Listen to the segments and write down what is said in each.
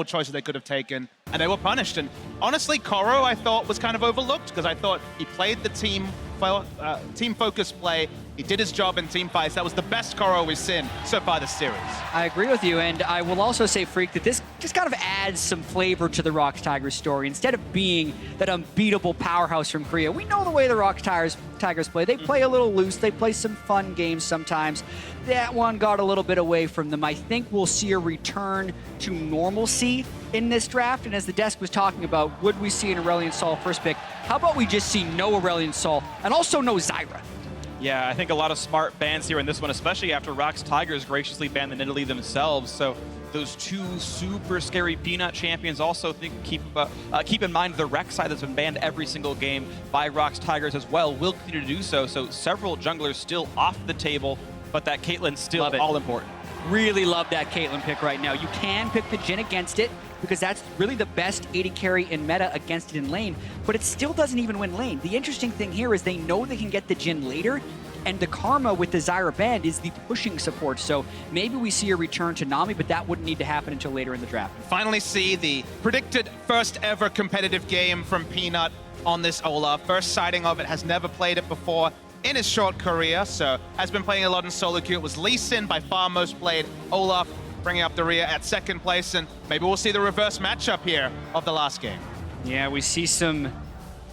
choices they could have taken, and they were punished. And honestly, Koro, I thought, was kind of overlooked because I thought he played the team-focused play. He did his job in team fights. That was the best Koro we've seen so far this series. I agree with you, and I will also say, Freak, that this just kind of adds some flavor to the ROX Tigers story. Instead of being that unbeatable powerhouse from Korea, we know the way the ROX Tigers play. They play a little loose. They play some fun games sometimes. That one got a little bit away from them. I think we'll see a return to normalcy in this draft, and as the desk was talking about, would we see an Aurelion Sol first pick? How about we just see no Aurelion Sol and also no Zyra? Yeah, I think a lot of smart bans here in this one, especially after ROX Tigers graciously banned the Nidalee themselves. So those two super scary Peanut champions also keep in mind the Rex side that's been banned every single game by ROX Tigers as well will continue to do so. So several junglers still off the table, but that Caitlyn's still all important. Really love that Caitlyn pick right now. You can pick the Jhin against it because that's really the best AD carry in meta against it in lane, but it still doesn't even win lane. The interesting thing here is they know they can get the Jhin later, and the Karma with the Zyra band is the pushing support. So maybe we see a return to Nami, but that wouldn't need to happen until later in the draft. Finally see the predicted first ever competitive game from Peanut on this Olaf. First sighting of it, has never played it before in his short career, so has been playing a lot in solo queue. It was Lee Sin by far most played. Olaf bringing up the rear at second place, and maybe we'll see the reverse matchup here of the last game. Yeah, we see some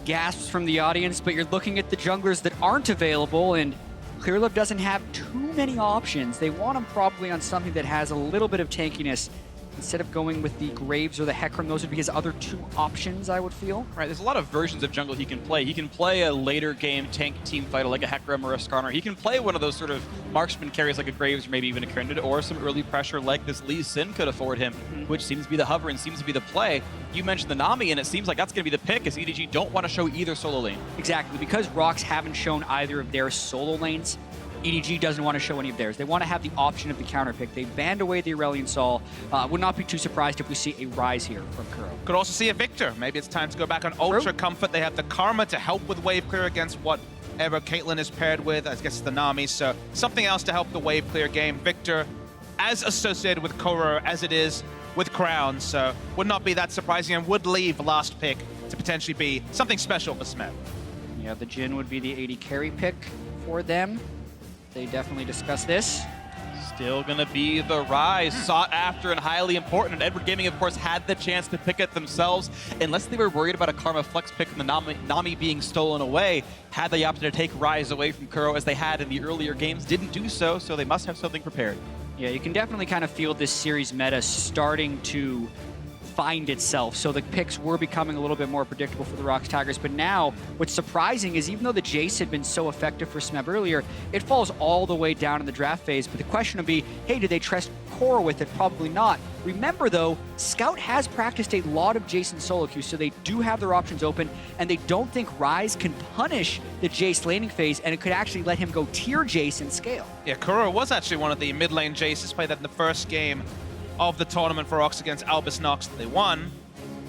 gasps from the audience, but you're looking at the junglers that aren't available, and ClearLove doesn't have too many options. They want him probably on something that has a little bit of tankiness. Instead of going with the Graves or the Hecarim, those would be his other two options, I would feel. Right, there's a lot of versions of jungle he can play. He can play a later game tank team fighter like a Hecarim or a Skarner. He can play one of those sort of marksman carries like a Graves or maybe even a Kindred, or some early pressure like this Lee Sin could afford him, which seems to be the hover and seems to be the play. You mentioned the Nami, and it seems like that's going to be the pick, as EDG don't want to show either solo lane. Exactly, because ROX haven't shown either of their solo lanes, EDG doesn't want to show any of theirs. They want to have the option of the counter pick. They banned away the Aurelion Sol. Would not be too surprised if we see a Rise here from Kuro. Could also see a Victor. Maybe it's time to go back on Ultra Comfort. They have the Karma to help with wave clear against whatever Caitlyn is paired with. I guess it's the Nami. So something else to help the wave clear game. Victor, as associated with Kuro as it is with Crown, so would not be that surprising and would leave last pick to potentially be something special for Smeb. Yeah, the Jhin would be the AD carry pick for them. They definitely discuss this. Still going to be the Rise, sought after and highly important. And Edward Gaming, of course, had the chance to pick it themselves. Unless they were worried about a Karma Flex pick and the Nami being stolen away, had they opted to take Rise away from Kuro as they had in the earlier games, didn't do so, so they must have something prepared. Yeah, you can definitely kind of feel this series meta starting to find itself. So the picks were becoming a little bit more predictable for the ROX Tigers. But now, what's surprising is even though the Jace had been so effective for Smeb earlier, it falls all the way down in the draft phase. But the question would be, hey, did they trust Koro with it? Probably not. Remember though, Scout has practiced a lot of Jace in solo queue, so they do have their options open, and they don't think Rise can punish the Jace laning phase, and it could actually let him go tier Jace and scale. Yeah, Kuro was actually one of the mid lane Jaces, played that in the first game of the tournament for ROX against Albus Nox. They won,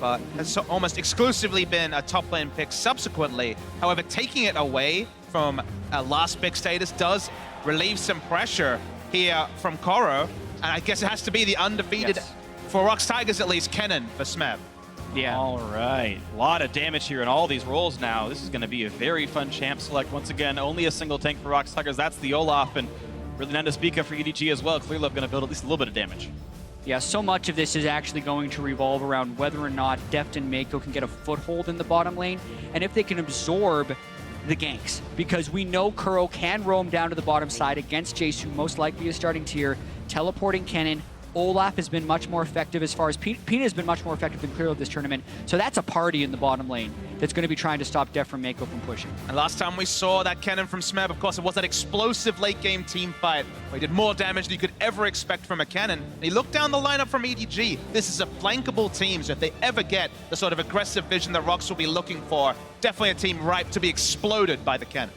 but has almost exclusively been a top lane pick subsequently. However, taking it away from last pick status does relieve some pressure here from Koro, and I guess it has to be the undefeated, for ROX Tigers at least, Kennen for Smeb. Yeah. All right. A lot of damage here in all these roles now. This is going to be a very fun champ select. Once again, only a single tank for ROX Tigers. That's the Olaf, and really none to speak of for EDG as well. ClearLove going to build at least a little bit of damage. Yeah, so much of this is actually going to revolve around whether or not Deft and Mako can get a foothold in the bottom lane, and if they can absorb the ganks. Because we know Kuro can roam down to the bottom side against Jace, who most likely is starting tier, teleporting Kennen. Olaf has been much more effective as far as Pina has been much more effective than ClearLove this tournament. So that's a party in the bottom lane that's going to be trying to stop Deft from Mako from pushing. And last time we saw that Kennen from Smeb, of course, it was that explosive late game team fight where he did more damage than you could ever expect from a Kennen. And he looked down the lineup from EDG. This is a flankable team, so if they ever get the sort of aggressive vision that ROX will be looking for, definitely a team ripe to be exploded by the Kennen.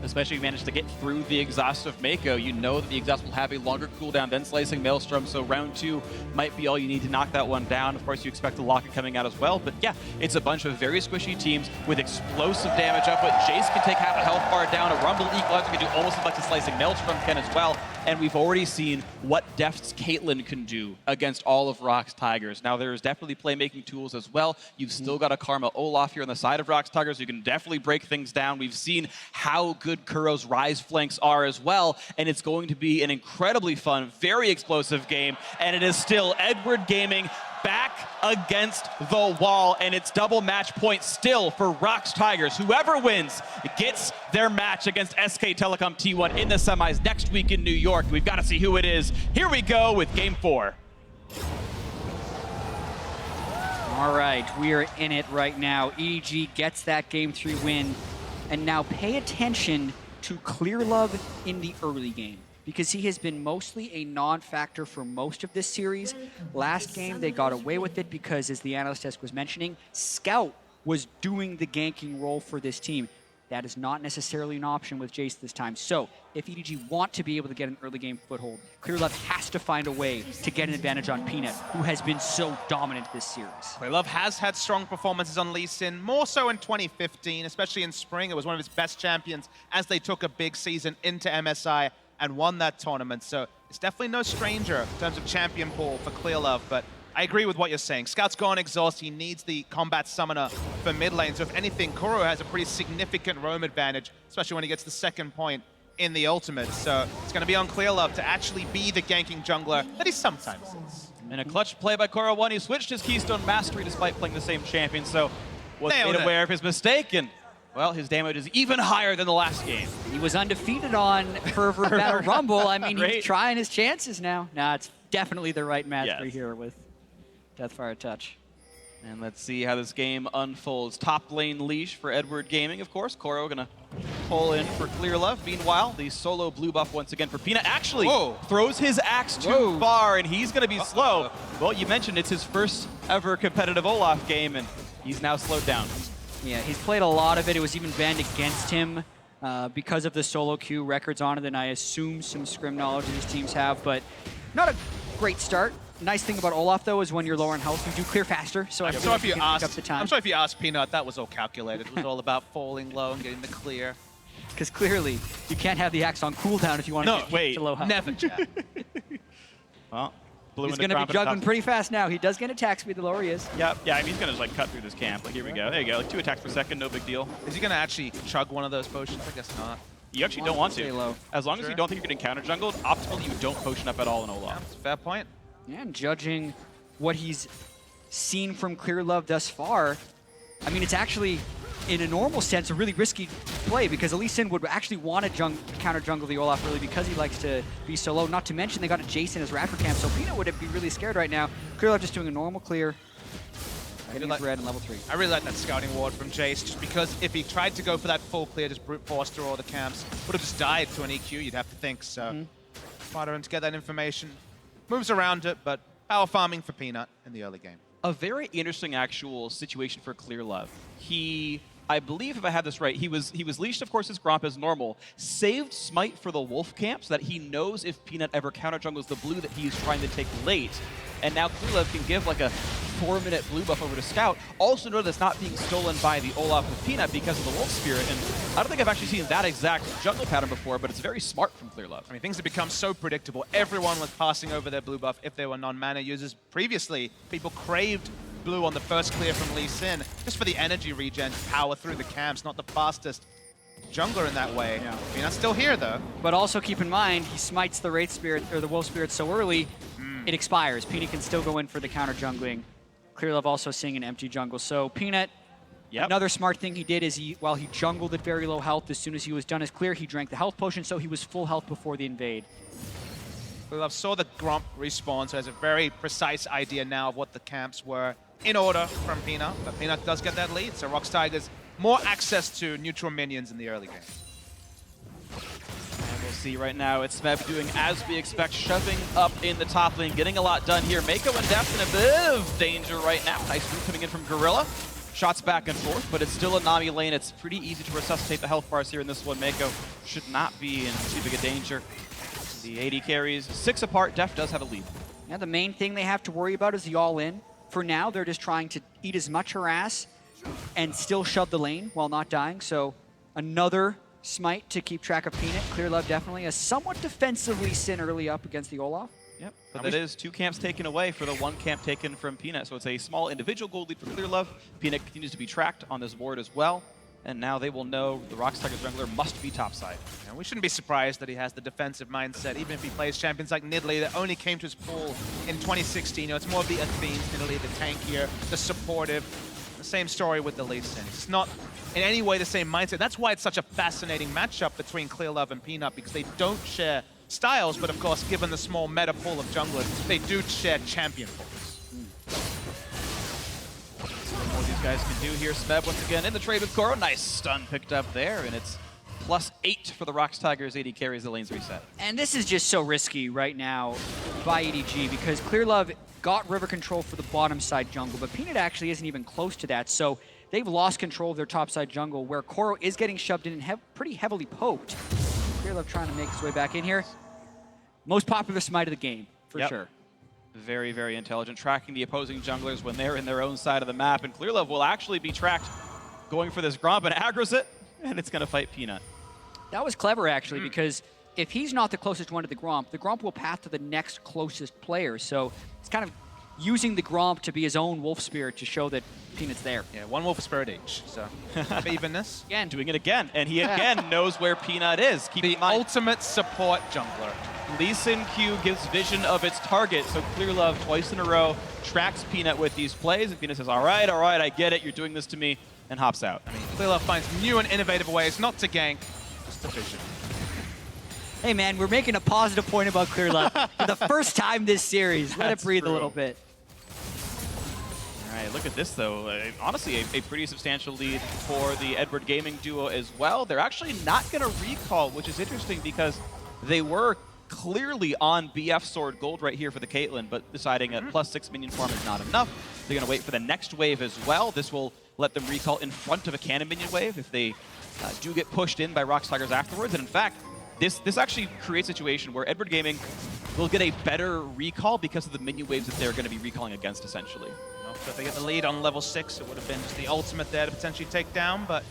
Especially if you manage to get through the exhaust of Mako, you know that the exhaust will have a longer cooldown than Slicing Maelstrom, so round 2 might be all you need to knock that one down. Of course, you expect the Locket coming out as well, but yeah, it's a bunch of very squishy teams with explosive damage up, but Jace can take half a health bar down. A Rumble Equalizer can do almost as much as Slicing Maelstrom can as well. and we've already seen what Deft's Caitlyn can do against all of ROX Tigers. Now, there's definitely playmaking tools as well. You've still got a Karma Olaf here on the side of ROX Tigers. You can definitely break things down. We've seen how good Kuro's Rise flanks are as well, and it's going to be an incredibly fun, very explosive game, and it is still Edward Gaming back against the wall, and it's double match point still for ROX Tigers. Whoever wins gets their match against SK Telecom T1 in the semis next week in New York. We've got to see who it is. Here we go with Game 4. All right, we are in it right now. EDG gets that Game 3 win, and now pay attention to ClearLove in the early game, because he has been mostly a non-factor for most of this series. Last game, they got away with it because, as the analyst desk was mentioning, Scout was doing the ganking role for this team. That is not necessarily an option with Jace this time. So, if EDG want to be able to get an early game foothold, ClearLove has to find a way to get an advantage on Peanut, who has been so dominant this series. ClearLove has had strong performances on Lee Sin, more so in 2015, especially in spring. It was one of his best champions as they took a big season into MSI and won that tournament. So it's definitely no stranger in terms of champion pool for ClearLove, but I agree with what you're saying. Scout's gone exhaust. He needs the combat summoner for mid lane. So if anything, Kuro has a pretty significant roam advantage, especially when he gets the second point in the ultimate. So it's going to be on ClearLove to actually be the ganking jungler that he sometimes is. And a clutch play by Kuro 1. He switched his Keystone Mastery despite playing the same champion, so was made aware of his mistake, and well, his damage is even higher than the last game. He was undefeated on Fervor Battle Rumble. I mean, he's trying his chances now. Nah, it's definitely the right match for here with Deathfire Touch. And let's see how this game unfolds. Top lane leash for Edward Gaming, of course. Kuro gonna pull in for ClearLove. Meanwhile, the solo blue buff once again for Peanut actually throws his axe too far, and he's gonna be slow. Well, you mentioned it's his first ever competitive Olaf game, and he's now slowed down. Yeah, he's played a lot of it. It was even banned against him because of the solo queue records on it, and I assume some scrim knowledge these teams have, but not a great start. Nice thing about Olaf, though, is when you're lower in health, you do clear faster, so I'm sorry if you asked Peanut, that was all calculated. It was all about falling low and getting the clear. Because clearly, you can't have the axe on cooldown if you want to get to low health. Never, Chad. Well, he's going to be juggling pretty fast now. He does get attack speed the lower he is. Yep. Yeah, I mean, he's going to like cut through this camp. Like, here we go. There you go. Like 2 attacks per second, no big deal. Is he going to actually chug one of those potions? I guess not. You actually don't want to. Stay low. As long as you don't think you're getting counter jungled, optimally you don't potion up at all in Olaf. Yeah, that's a fair point. Yeah, and judging what he's seen from ClearLove thus far, I mean, it's actually, in a normal sense, a really risky play because Lee Sin would actually want to counter jungle the Olaf early because he likes to be so low. Not to mention they got a Jace in his Raptor camp, so Peanut would be really scared right now. ClearLove just doing a normal clear. Getting his red in level 3. I really like that scouting ward from Jace, just because if he tried to go for that full clear, just brute force through all the camps, would have just died to an EQ, you'd have to think. So smarter him to get that information. Moves around it, but power farming for Peanut in the early game. A very interesting actual situation for ClearLove. He, I believe if I have this right, he was leashed, of course, his Gromp as normal, saved Smite for the Wolf camp so that he knows if Peanut ever counter jungles the blue that he's trying to take late. And now ClearLove can give like a 4-minute blue buff over to Scout. Also know that's not being stolen by the Olaf with Peanut because of the Wolf Spirit. And I don't think I've actually seen that exact jungle pattern before, but it's very smart from ClearLove. I mean, things have become so predictable. Everyone was passing over their blue buff if they were non-mana users. Previously, people craved blue on the first clear from Lee Sin just for the energy regen to power through the camps, not the fastest jungler in that way. Yeah. Peanut's still here, though. But also keep in mind, he smites the Wraith Spirit, or the Wolf Spirit so early, it expires. Peanut can still go in for the counter jungling. ClearLove also seeing an empty jungle. So Peanut, another smart thing he did is while he jungled at very low health, as soon as he was done his clear, he drank the health potion, so he was full health before the invade. ClearLove saw the Gromp respawn, so has a very precise idea now of what the camps were in order from Peanut. But Peanut does get that lead, so ROX Tigers more access to neutral minions in the early game. And we'll see right now, it's Smeb doing as we expect, shoving up in the top lane, getting a lot done here. Mako and Deft in a bit of danger right now. Nice root coming in from Gorilla. Shots back and forth, but it's still a Nami lane. It's pretty easy to resuscitate the health bars here in this one. Mako should not be in too big a danger. The AD carries 6 apart. Deft does have a lead. Yeah, the main thing they have to worry about is the all-in. For now, they're just trying to eat as much harass and still shove the lane while not dying. So another Smite to keep track of Peanut. Clear Love definitely a somewhat defensively Sin early up against the Olaf. Yep, but that is 2 camps taken away for the 1 camp taken from Peanut. So it's a small individual gold lead for Clear Love. Peanut continues to be tracked on this board as well. And now they will know the ROX Tigers jungler must be topside. Yeah, we shouldn't be surprised that he has the defensive mindset, even if he plays champions like Nidalee that only came to his pool in 2016. You know, it's more of the Athenes, Nidalee, the tankier, the supportive. The same story with the Lee Sin. It's not in any way the same mindset. That's why it's such a fascinating matchup between Clear Love and Peanut, because they don't share styles, but of course, given the small meta pool of junglers, they do share champion pools. What these guys can do here. Smeb once again in the trade with Koro. Nice stun picked up there, and it's +8 for the ROX Tigers. AD carries the lanes reset. And this is just so risky right now by EDG because Clear Love got river control for the bottom side jungle, but Peanut actually isn't even close to that. So they've lost control of their top side jungle where Koro is getting shoved in and pretty heavily poked. Clear Love trying to make his way back in here. Most popular smite of the game, for sure. Very, very intelligent, tracking the opposing junglers when they're in their own side of the map. And Clear Love will actually be tracked going for this Gromp and aggroes it, and it's going to fight Peanut. That was clever, actually, because if he's not the closest one to the Gromp will path to the next closest player. So it's kind of using the Gromp to be his own wolf spirit to show that Peanut's there. Yeah, 1 wolf spirit each, so evenness. Again, doing it again, and he again knows where Peanut is. Keep The in mind, ultimate support jungler. Lee Sin Q gives vision of its target, so Clear Love twice in a row tracks Peanut with these plays, and Peanut says, all right, I get it, you're doing this to me, and hops out. I mean, Clear Love finds new and innovative ways not to gank, just to vision. Hey man, we're making a positive point about Clear Love for the first time this series. Let it That's breathe true. a little bit. All right, look at this though. Honestly, a pretty substantial lead for the Edward Gaming duo as well. They're actually not going to recall, which is interesting because they were clearly on BF Sword Gold right here for the Caitlyn, but deciding a +6 minion farm is not enough. They're going to wait for the next wave as well. This will let them recall in front of a cannon minion wave if they do get pushed in by ROX Tigers afterwards. And in fact, this actually creates a situation where Edward Gaming will get a better recall because of the minion waves that they're going to be recalling against, essentially. So if they get the lead on level 6, it would have been just the ultimate there to potentially take down, but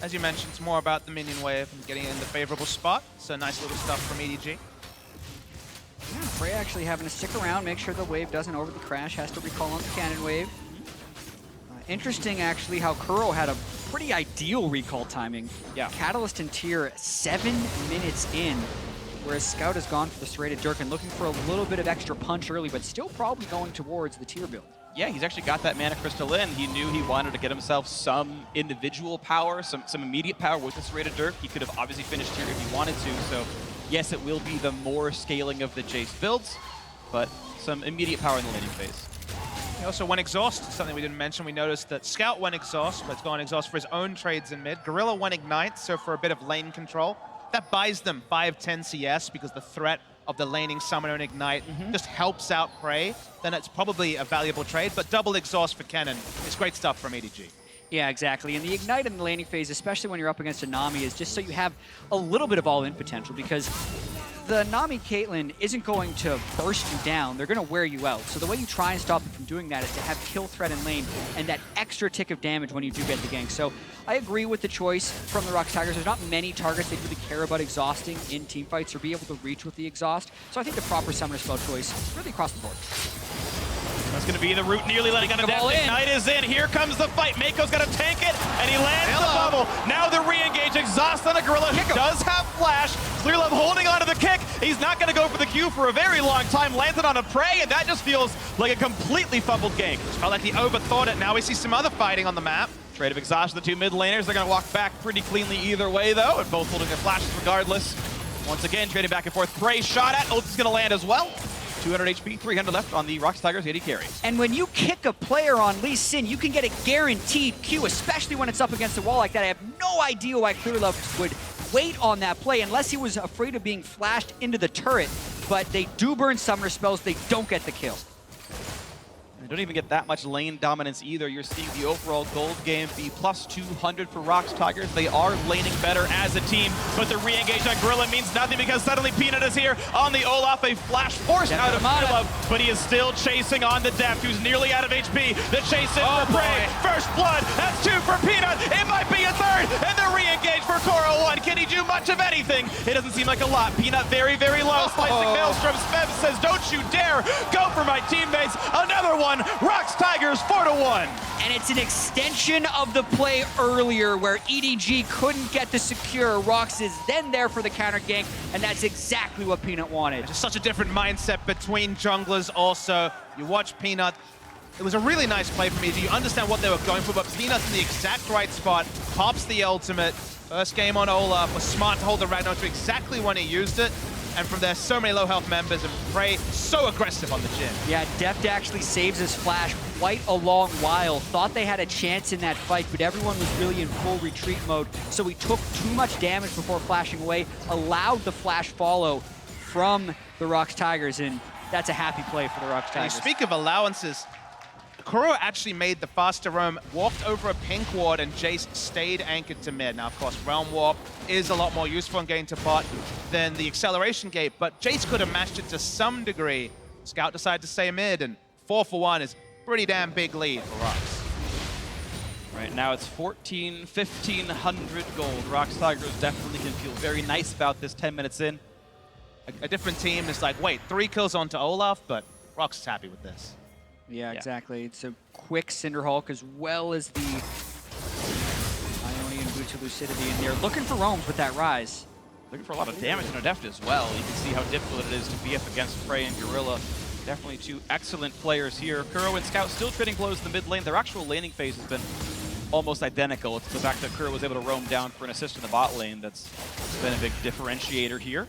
as you mentioned, it's more about the minion wave and getting in the favorable spot. So nice little stuff from EDG. Yeah, Frey actually having to stick around, make sure the wave doesn't over the crash, has to recall on the cannon wave. Interesting, actually, how Kuro had a pretty ideal recall timing. Yeah. Catalyst and Tier 7 minutes in, whereas Scout has gone for the serrated Dirk and looking for a little bit of extra punch early, but still probably going towards the Tier build. Yeah, he's actually got that Mana Crystal in. He knew he wanted to get himself some individual power, some immediate power with the serrated Dirk. He could have obviously finished here if he wanted to, so yes, it will be the more scaling of the Jace builds, but some immediate power in the laning phase. He also went exhaust, something we didn't mention. We noticed that Scout went exhaust, but it's gone exhaust for his own trades in mid. Gorilla went ignite, so for a bit of lane control. That buys them 5-10 CS because the threat of the laning summoner and ignite just helps out Prey. Then it's probably a valuable trade, but double exhaust for Kennen is great stuff from EDG. Yeah, exactly. And the ignite in the laning phase, especially when you're up against a Nami, is just so you have a little bit of all-in potential because the Nami Caitlyn isn't going to burst you down. They're going to wear you out. So the way you try and stop them from doing that is to have kill threat in lane and that extra tick of damage when you do get the gank. So I agree with the choice from the ROX Tigers. There's not many targets they really care about exhausting in teamfights or be able to reach with the exhaust. So I think the proper summoner spell choice really across the board. That's going to be the root, nearly letting out a death. Ignite is in. Here comes the fight. Mako's going to tank it, and he lands the bubble. Now the re-engage. Exhaust on the Gorilla, who does have flash. Clear Love holding onto the kick. He's not going to go for the Q for a very long time. Landed on a Prey, and that just feels like a completely fumbled gank. Felt like he overthought it. Now we see some other fighting on the map. Trade of exhaust of the two mid laners. They're going to walk back pretty cleanly either way, though, and both holding their flashes regardless. Once again, trading back and forth. Prey shot at. Ult is going to land as well. 200 HP, 300 left on the ROX Tigers AD carry. And when you kick a player on Lee Sin, you can get a guaranteed Q, especially when it's up against the wall like that. I have no idea why Clear Love would wait on that play unless he was afraid of being flashed into the turret. But they do burn summoner spells, they don't get the kill. They don't even get that much lane dominance either. You're seeing the overall gold game be +200 for ROX Tigers. They are laning better as a team, but the re-engage on Gorilla means nothing because suddenly Peanut is here on the Olaf. A flash forced out of Clear Love, but he is still chasing on the depth, who's nearly out of HP. The chase in for Prey. First blood. That's 2 for Peanut. It might be a third, and the re-engage for Koro1. Can he do much of anything? It doesn't seem like a lot. Peanut very, very low. Slicing Maelstrom. Smeb says, don't you dare go for my teammates. Another one. ROX Tigers 4-1. And it's an extension of the play earlier where EDG couldn't get the secure. ROX is then there for the counter gank, and that's exactly what Peanut wanted. Just such a different mindset between junglers also. You watch Peanut. It was a really nice play from EDG. You understand what they were going for, but Peanut's in the exact right spot. Pops the ultimate. First game on Olaf. Was smart to hold the Ragnar to exactly when he used it. And from there, so many low health members, and Prey so aggressive on the Jhin. Yeah, Deft actually saves his flash quite a long while. Thought they had a chance in that fight, but everyone was really in full retreat mode. So he took too much damage before flashing away, allowed the flash follow from the ROX Tigers, and that's a happy play for the ROX And Tigers. you speak of allowances. Kuro actually made the faster roam, walked over a pink ward, and Jace stayed anchored to mid. Now, of course, Realm Warp is a lot more useful in getting to bot than the acceleration gate, but Jace could have matched it to some degree. Scout decided to stay mid, and 4-for-1 is a pretty damn big lead for ROX. Right now it's 1,500 gold. ROX Tigers definitely can feel very nice about this 10 minutes in. A different team is like, wait, 3 kills onto Olaf, but ROX is happy with this. Yeah, exactly. It's a quick Cinderhulk as well as the Ionian Boots of Lucidity, and they're looking for roams with that rise. Looking for a lot of damage on Adeft as well. You can see how difficult it is to be up against Prey and Gorilla. Definitely two excellent players here. Kuro and Scout still trading blows in the mid lane. Their actual laning phase has been almost identical. It's the fact that Kuro was able to roam down for an assist in the bot lane that's been a big differentiator here.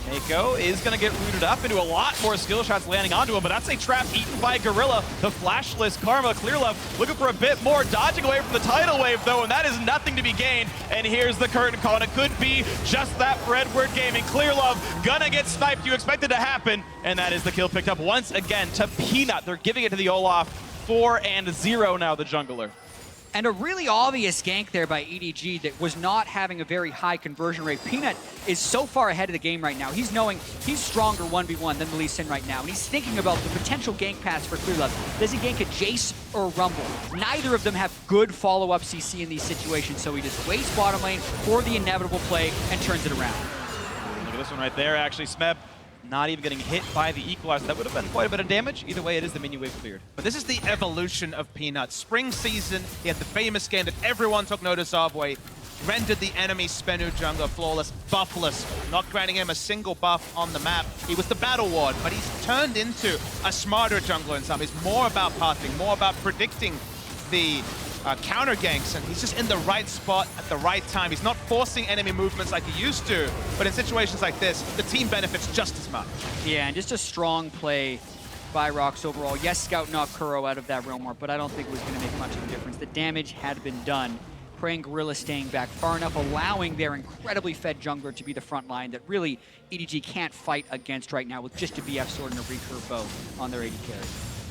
Mako is going to get rooted up into a lot more skill shots landing onto him, but that's a trap eaten by Gorilla. The flashless Karma, Clearlove looking for a bit more, dodging away from the tidal wave though, and that is nothing to be gained. And here's the curtain call, and it could be just that for Edward Gaming. Clearlove gonna get sniped. You expect it to happen, and that is the kill picked up once again to Peanut. They're giving it to the Olaf. 4-0 now, the jungler. And a really obvious gank there by EDG that was not having a very high conversion rate. Peanut is so far ahead of the game right now. He's knowing he's stronger 1v1 than the Lee Sin right now. And he's thinking about the potential gank paths for Clearlove. Does he gank a Jace or a Rumble? Neither of them have good follow-up CC in these situations, so he just waits bottom lane for the inevitable play and turns it around. Look at this one right there, actually. Smeb not even getting hit by the equalizer. That would have been quite a bit of damage. Either way, it is the minion wave cleared. But this is the evolution of Peanut. Spring season, he had the famous game that everyone took notice of where he rendered the enemy Spenu jungler flawless, buffless, not granting him a single buff on the map. He was the battle ward, but he's turned into a smarter jungler in some. He's more about pathing, more about predicting the counter ganks, and he's just in the right spot at the right time. He's not forcing enemy movements like he used to, but in situations like this, the team benefits just as much. Yeah, and just a strong play by ROX overall. Yes, Scout knocked Kuro out of that Realm Warp, but I don't think it was going to make much of a difference. The damage had been done. Prey and Gorilla staying back far enough, allowing their incredibly fed jungler to be the front line that really EDG can't fight against right now with just a BF sword and a recurve bow on their AD carry.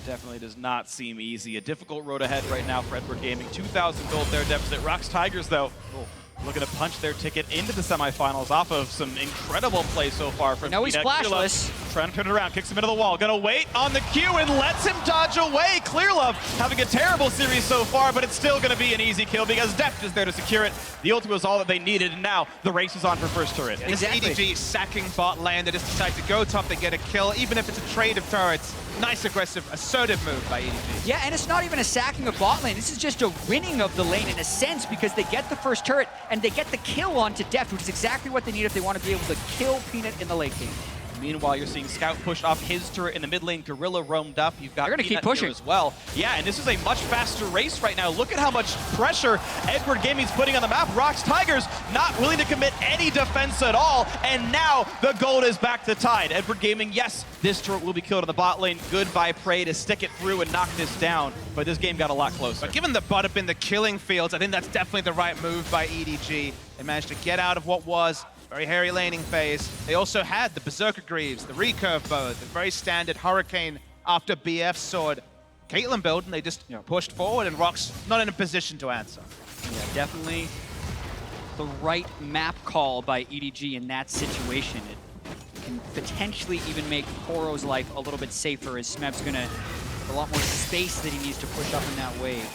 Definitely does not seem easy. A difficult road ahead right now for Edward Gaming. 2,000 gold there deficit. ROX Tigers, though, looking to punch their ticket into the semifinals off of some incredible play so far from No, he's splashless. Trying to turn it around, kicks him into the wall. Gonna wait on the Q and lets him dodge away. Clearlove having a terrible series so far, but it's still gonna be an easy kill because Deft is there to secure it. The ultimate was all that they needed, and now the race is on for first turret. Exactly. EDG sacking bot lane. They just decide to go top, they get a kill, even if it's a trade of turrets. Nice, aggressive, assertive move by EDG. Yeah, and it's not even a sacking of bot lane. This is just a winning of the lane in a sense because they get the first turret and they get the kill onto Deft, which is exactly what they need if they want to be able to kill Peanut in the late game. Meanwhile, you're seeing Scout push off his turret in the mid lane. Gorilla roamed up. You've got They're gonna keep Peanut here pushing as well. Yeah, and this is a much faster race right now. Look at how much pressure Edward Gaming's putting on the map. ROX Tigers not willing to commit any defense at all, and now the gold is back to tide. Edward Gaming, yes, this turret will be killed on the bot lane. Good by Prey to stick it through and knock this down, but this game got a lot closer. But given the butt up in the killing fields, I think that's definitely the right move by EDG. They managed to get out of what was very hairy laning phase. They also had the Berserker Greaves, the recurve bow, the very standard Hurricane after BF sword. Caitlyn build, and they just pushed forward, and ROX not in a position to answer. Yeah, definitely the right map call by EDG in that situation. It can potentially even make Koro's life a little bit safer as Smeb's gonna have a lot more space that he needs to push up in that wave.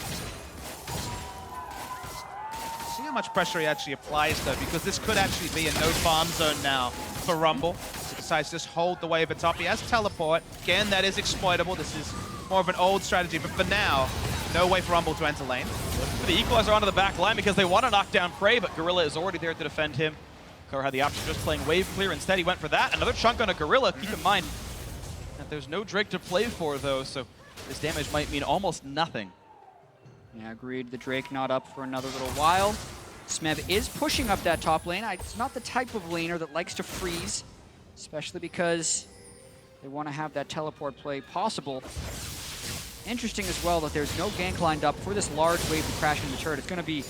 See him much pressure he actually applies, though, because this could actually be a no farm zone now for Rumble. He decides to just hold the wave at top. He has teleport. Again, that is exploitable. This is more of an old strategy, but for now, no way for Rumble to enter lane. Looking for the equalizer onto the back line because they want to knock down Prey, but Gorilla is already there to defend him. Kuro had the option of just playing wave clear. Instead, he went for that. Another chunk on a Gorilla. Keep in mind that there's no Drake to play for, though, so this damage might mean almost nothing. Yeah, agreed. The Drake not up for another little while. Smev is pushing up that top lane. It's not the type of laner that likes to freeze, especially because they want to have that teleport play possible. Interesting as well that there's no gank lined up for this large wave to crash into the turret. It's going to be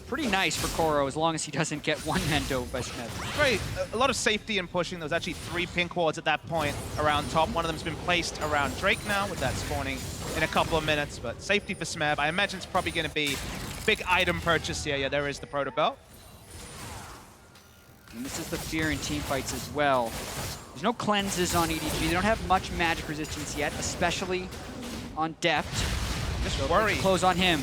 pretty nice for Kuro as long as he doesn't get one-man dove by Smev. Great. A lot of safety in pushing. There was actually 3 pink wards at that point around top. One of them's been placed around Drake now with that spawning in a couple of minutes, but safety for Smev. I imagine it's probably going to be big item purchase here. Yeah, there is the Proto Belt. And this is the fear in team fights as well. There's no cleanses on EDG. They don't have much magic resistance yet, especially on Deft. Just So worry. close on him.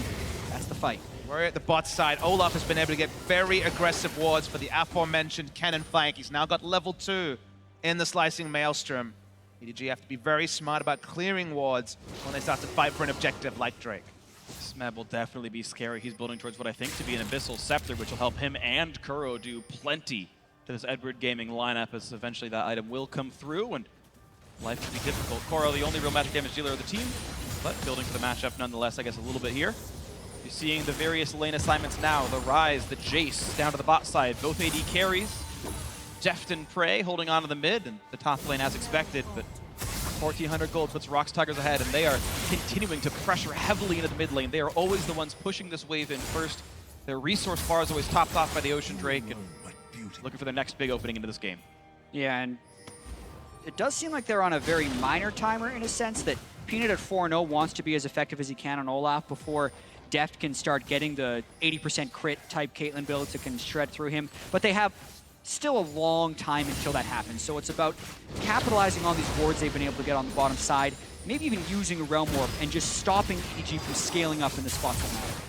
That's the fight. Worry at the bot side. Olaf has been able to get very aggressive wards for the aforementioned cannon flank. He's now got level 2 in the Slicing Maelstrom. EDG have to be very smart about clearing wards when they start to fight for an objective like Drake. Smev will definitely be scary. He's building towards what I think to be an Abyssal Scepter, which will help him and Kuro do plenty to this Edward Gaming lineup, as eventually that item will come through, and life could be difficult. Kuro, the only real magic damage dealer of the team, but building for the matchup nonetheless, I guess, a little bit here. You're seeing the various lane assignments now. The Ryze, the Jace, down to the bot side. Both AD carries. Deft and Prey holding on to the mid, and the top lane as expected, but 1,400 gold puts ROX Tigers ahead, and they are continuing to pressure heavily into the mid lane. They are always the ones pushing this wave in first. Their resource bar is always topped off by the Ocean Drake, and looking for their next big opening into this game. Yeah, and it does seem like they're on a very minor timer in a sense that Peanut at 4-0 wants to be as effective as he can on Olaf before Deft can start getting the 80% crit type Caitlyn builds that can shred through him. But they have still a long time until that happens. So it's about capitalizing on these wards they've been able to get on the bottom side, maybe even using a Realm Warp and just stopping EDG from scaling up in the spots that matter.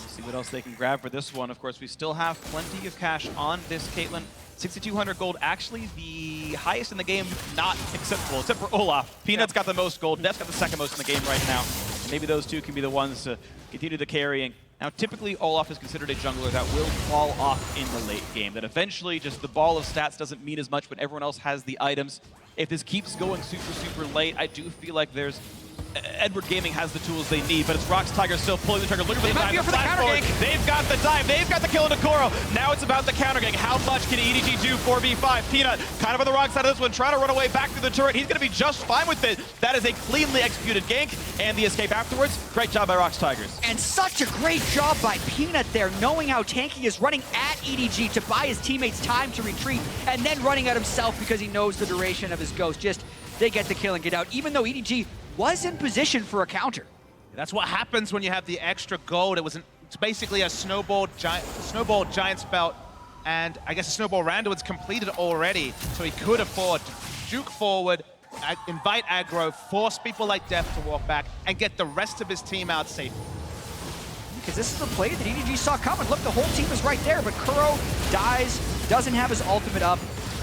See what else they can grab for this one. Of course, we still have plenty of cash on this Caitlyn. 6,200 gold, actually the highest in the game, not acceptable, except for Olaf. Peanut's got the most gold, Deft's got the second most in the game right now. And maybe those two can be the ones to continue the carrying. Now, typically, Olaf is considered a jungler that will fall off in the late game, that eventually just the ball of stats doesn't mean as much when everyone else has the items. If this keeps going super late, I do feel like there's Edward Gaming has the tools they need, but it's ROX Tigers still pulling the trigger. Looking for the dive. For the counter gank. They've got the dive. They've got the kill into Kuro. Now it's about the counter gank. How much can EDG do 4v5? Peanut kind of on the wrong side of this one, trying to run away back through the turret. He's going to be just fine with it. That is a cleanly executed gank, and the escape afterwards. Great job by ROX Tigers. And such a great job by Peanut there, knowing how tanky he is, running at EDG to buy his teammates time to retreat, and then running at himself because he knows the duration of his ghost. Just, they get the kill and get out, even though EDG was in position for a counter. That's what happens when you have the extra gold. It's basically a snowball giant's belt, and I guess a snowball random was completed already, so he could afford to juke forward, invite aggro, force people like Deft to walk back, and get the rest of his team out safely. Because this is the play that EDG saw coming. Look, the whole team is right there, but Kuro dies, doesn't have his ultimate up.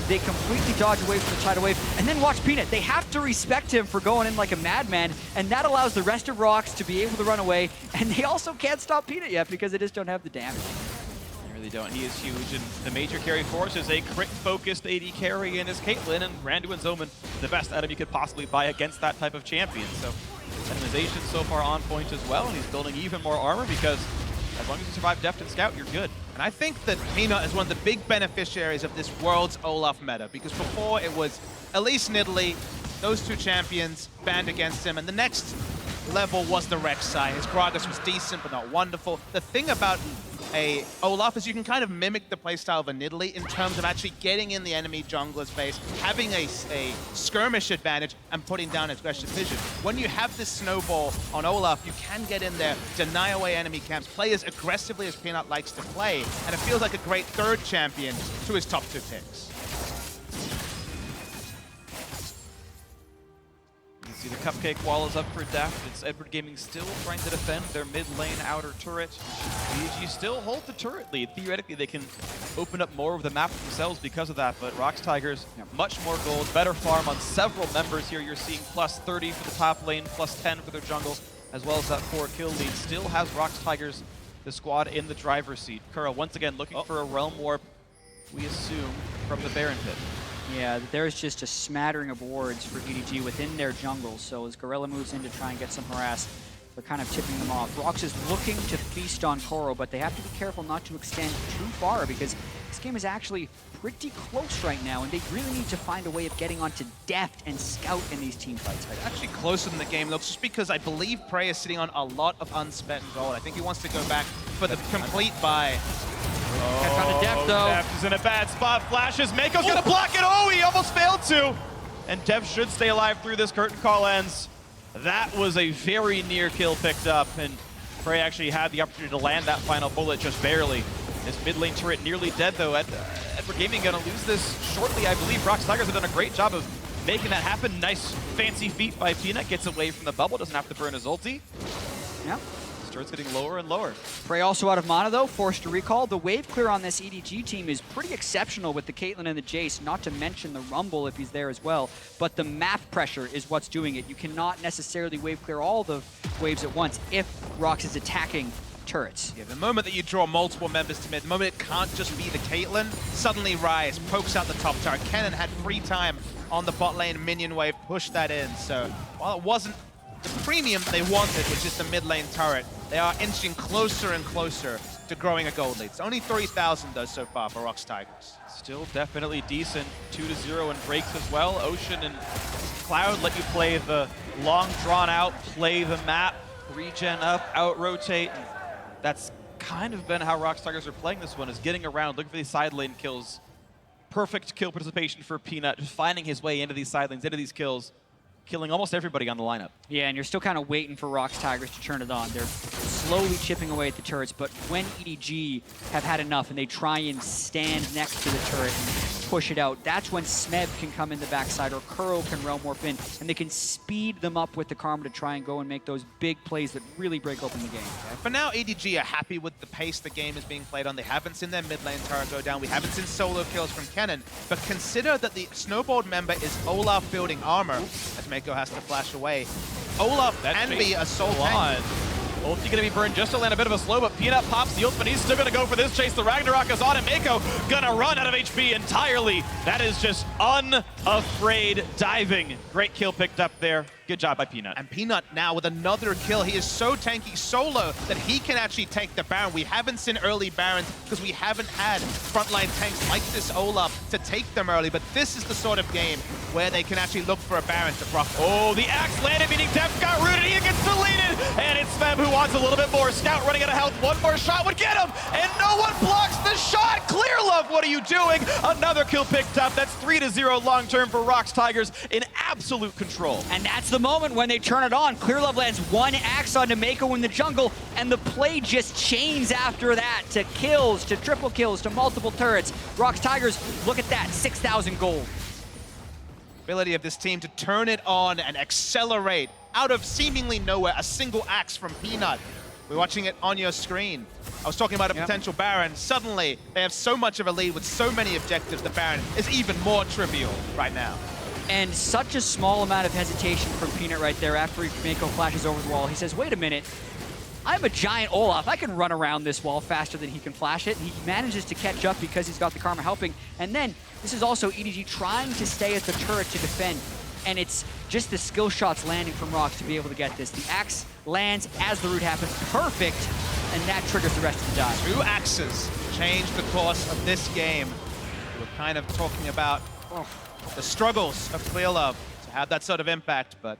They completely dodge away from the tidal wave. And then watch Peanut. They have to respect him for going in like a madman, and that allows the rest of ROX to be able to run away. And they also can't stop Peanut yet because they just don't have the damage. They really don't. He is huge, and the major carry force is a crit-focused AD carry in his Caitlyn, and Randuin's Omen, the best item you could possibly buy against that type of champion. So, itemization so far on point as well, and he's building even more armor because as long as you survive Deft and Scout, you're good. And I think that Peanut is one of the big beneficiaries of this world's Olaf meta, because before it was Elise Nidalee, those two champions banned against him, and the next level was the Rek'Sai. His progress was decent, but not wonderful. The thing about a Olaf is you can kind of mimic the playstyle of a Nidalee in terms of actually getting in the enemy jungler's base, having a skirmish advantage, and putting down aggressive vision. When you have this snowball on Olaf, you can get in there, deny away enemy camps, play as aggressively as Peanut likes to play, and it feels like a great third champion to his top 2 picks. He's See, the cupcake wall is up for Deft. It's Edward Gaming still trying to defend their mid lane outer turret. EDG still hold the turret lead. Theoretically, they can open up more of the map themselves because of that, but ROX Tigers, much more gold, better farm on several members here. You're seeing plus 30 for the top lane, plus 10 for their jungle, as well as that 4 kill lead. Still has ROX Tigers, the squad, in the driver's seat. Kuro once again looking for a Realm Warp, we assume, from the Baron pit. Yeah, there's just a smattering of wards for EDG within their jungle. So as Gorilla moves in to try and get some harass, they're kind of tipping them off. ROX is looking to feast on Koro, but they have to be careful not to extend too far because this game is actually pretty close right now, and they really need to find a way of getting onto Deft and Scout in these team fights. Actually closer than the game looks, just because I believe Prey is sitting on a lot of unspent gold. I think he wants to go back for the complete buy. Catch on to Deft, though. Deft is in a bad spot. Flashes. Mako's gonna block it. Oh, he almost failed to. And Deft should stay alive through this. Curtain call ends. That was a very near kill picked up, and Prey actually had the opportunity to land that final bullet just barely. This mid lane turret nearly dead, though. Edward Gaming gonna lose this shortly, I believe. ROX Tigers have done a great job of making that happen. Nice fancy feat by Peanut. Gets away from the bubble. Doesn't have to burn his ulti. Yeah. Turret's getting lower and lower. Prey also out of mana, though, forced to recall. The wave clear on this EDG team is pretty exceptional with the Caitlyn and the Jace, not to mention the Rumble if he's there as well. But the map pressure is what's doing it. You cannot necessarily wave clear all the waves at once if ROX is attacking turrets. Yeah, the moment that you draw multiple members to mid, the moment it can't just be the Caitlyn, suddenly Rise pokes out the top tower. Kennen had free time on the bot lane minion wave, pushed that in. So while it wasn't the premium they wanted, which is the mid lane turret, they are inching closer and closer to growing a gold lead. It's only 3,000 though so far for ROX Tigers. Still definitely decent. 2-0 and breaks as well. Ocean and Cloud let you play the long drawn out, play the map, regen up, out rotate. That's kind of been how ROX Tigers are playing this one, is getting around, looking for these side lane kills. Perfect kill participation for Peanut, just finding his way into these side lanes, into these kills, killing almost everybody on the lineup. Yeah, and you're still kind of waiting for ROX Tigers to turn it on. They're slowly chipping away at the turrets, but when EDG have had enough and they try and stand next to the turret and push it out, that's when Smeb can come in the backside or Kuro can Realm Warp in, and they can speed them up with the Karma to try and go and make those big plays that really break open the game. Yeah, for now, EDG are happy with the pace the game is being played on. They haven't seen their mid lane turret go down. We haven't seen solo kills from Kennen, but consider that the snowballed member is Olaf building armor, as Mako has to flash away. Olaf can be a soul tank. Ulti gonna be burned just to land a bit of a slow, but Peanut pops the ult, but he's still gonna go for this chase. The Ragnarok is on, and Mako gonna run out of HP entirely. That is just unafraid diving. Great kill picked up there. Good job by Peanut. And Peanut now with another kill. He is so tanky solo that he can actually take the Baron. We haven't seen early Barons because we haven't had frontline tanks like this Olaf to take them early, but this is the sort of game where they can actually look for a Baron to proc. Oh, the axe landed, meaning Deft got rooted. He gets deleted, and it's Feb who wants a little bit more. Scout running out of health. One more shot would get him, and no one blocks the shot. Clear Love, what are you doing? Another kill picked up. That's 3-0 long term for ROX Tigers in absolute control. And that's the moment when they turn it on. Clear Love lands one axe onto Mako in the jungle, and the play just chains after that to kills, to triple kills, to multiple turrets. ROX Tigers, look at that, 6,000 gold. Ability of this team to turn it on and accelerate out of seemingly nowhere, a single axe from Peanut. We're watching it on your screen. I was talking about a potential Baron. Suddenly, they have so much of a lead with so many objectives, the Baron is even more trivial right now. And such a small amount of hesitation from Peanut right there after Mako flashes over the wall. He says, wait a minute, I'm a giant Olaf. I can run around this wall faster than he can flash it. And he manages to catch up because he's got the Karma helping. And then this is also EDG trying to stay at the turret to defend. And it's just the skill shots landing from ROX to be able to get this. The axe lands as the root happens, perfect, and that triggers the rest of the dive. 2 axes change the course of this game. We're kind of talking about the struggles of Clear Love to have that sort of impact, but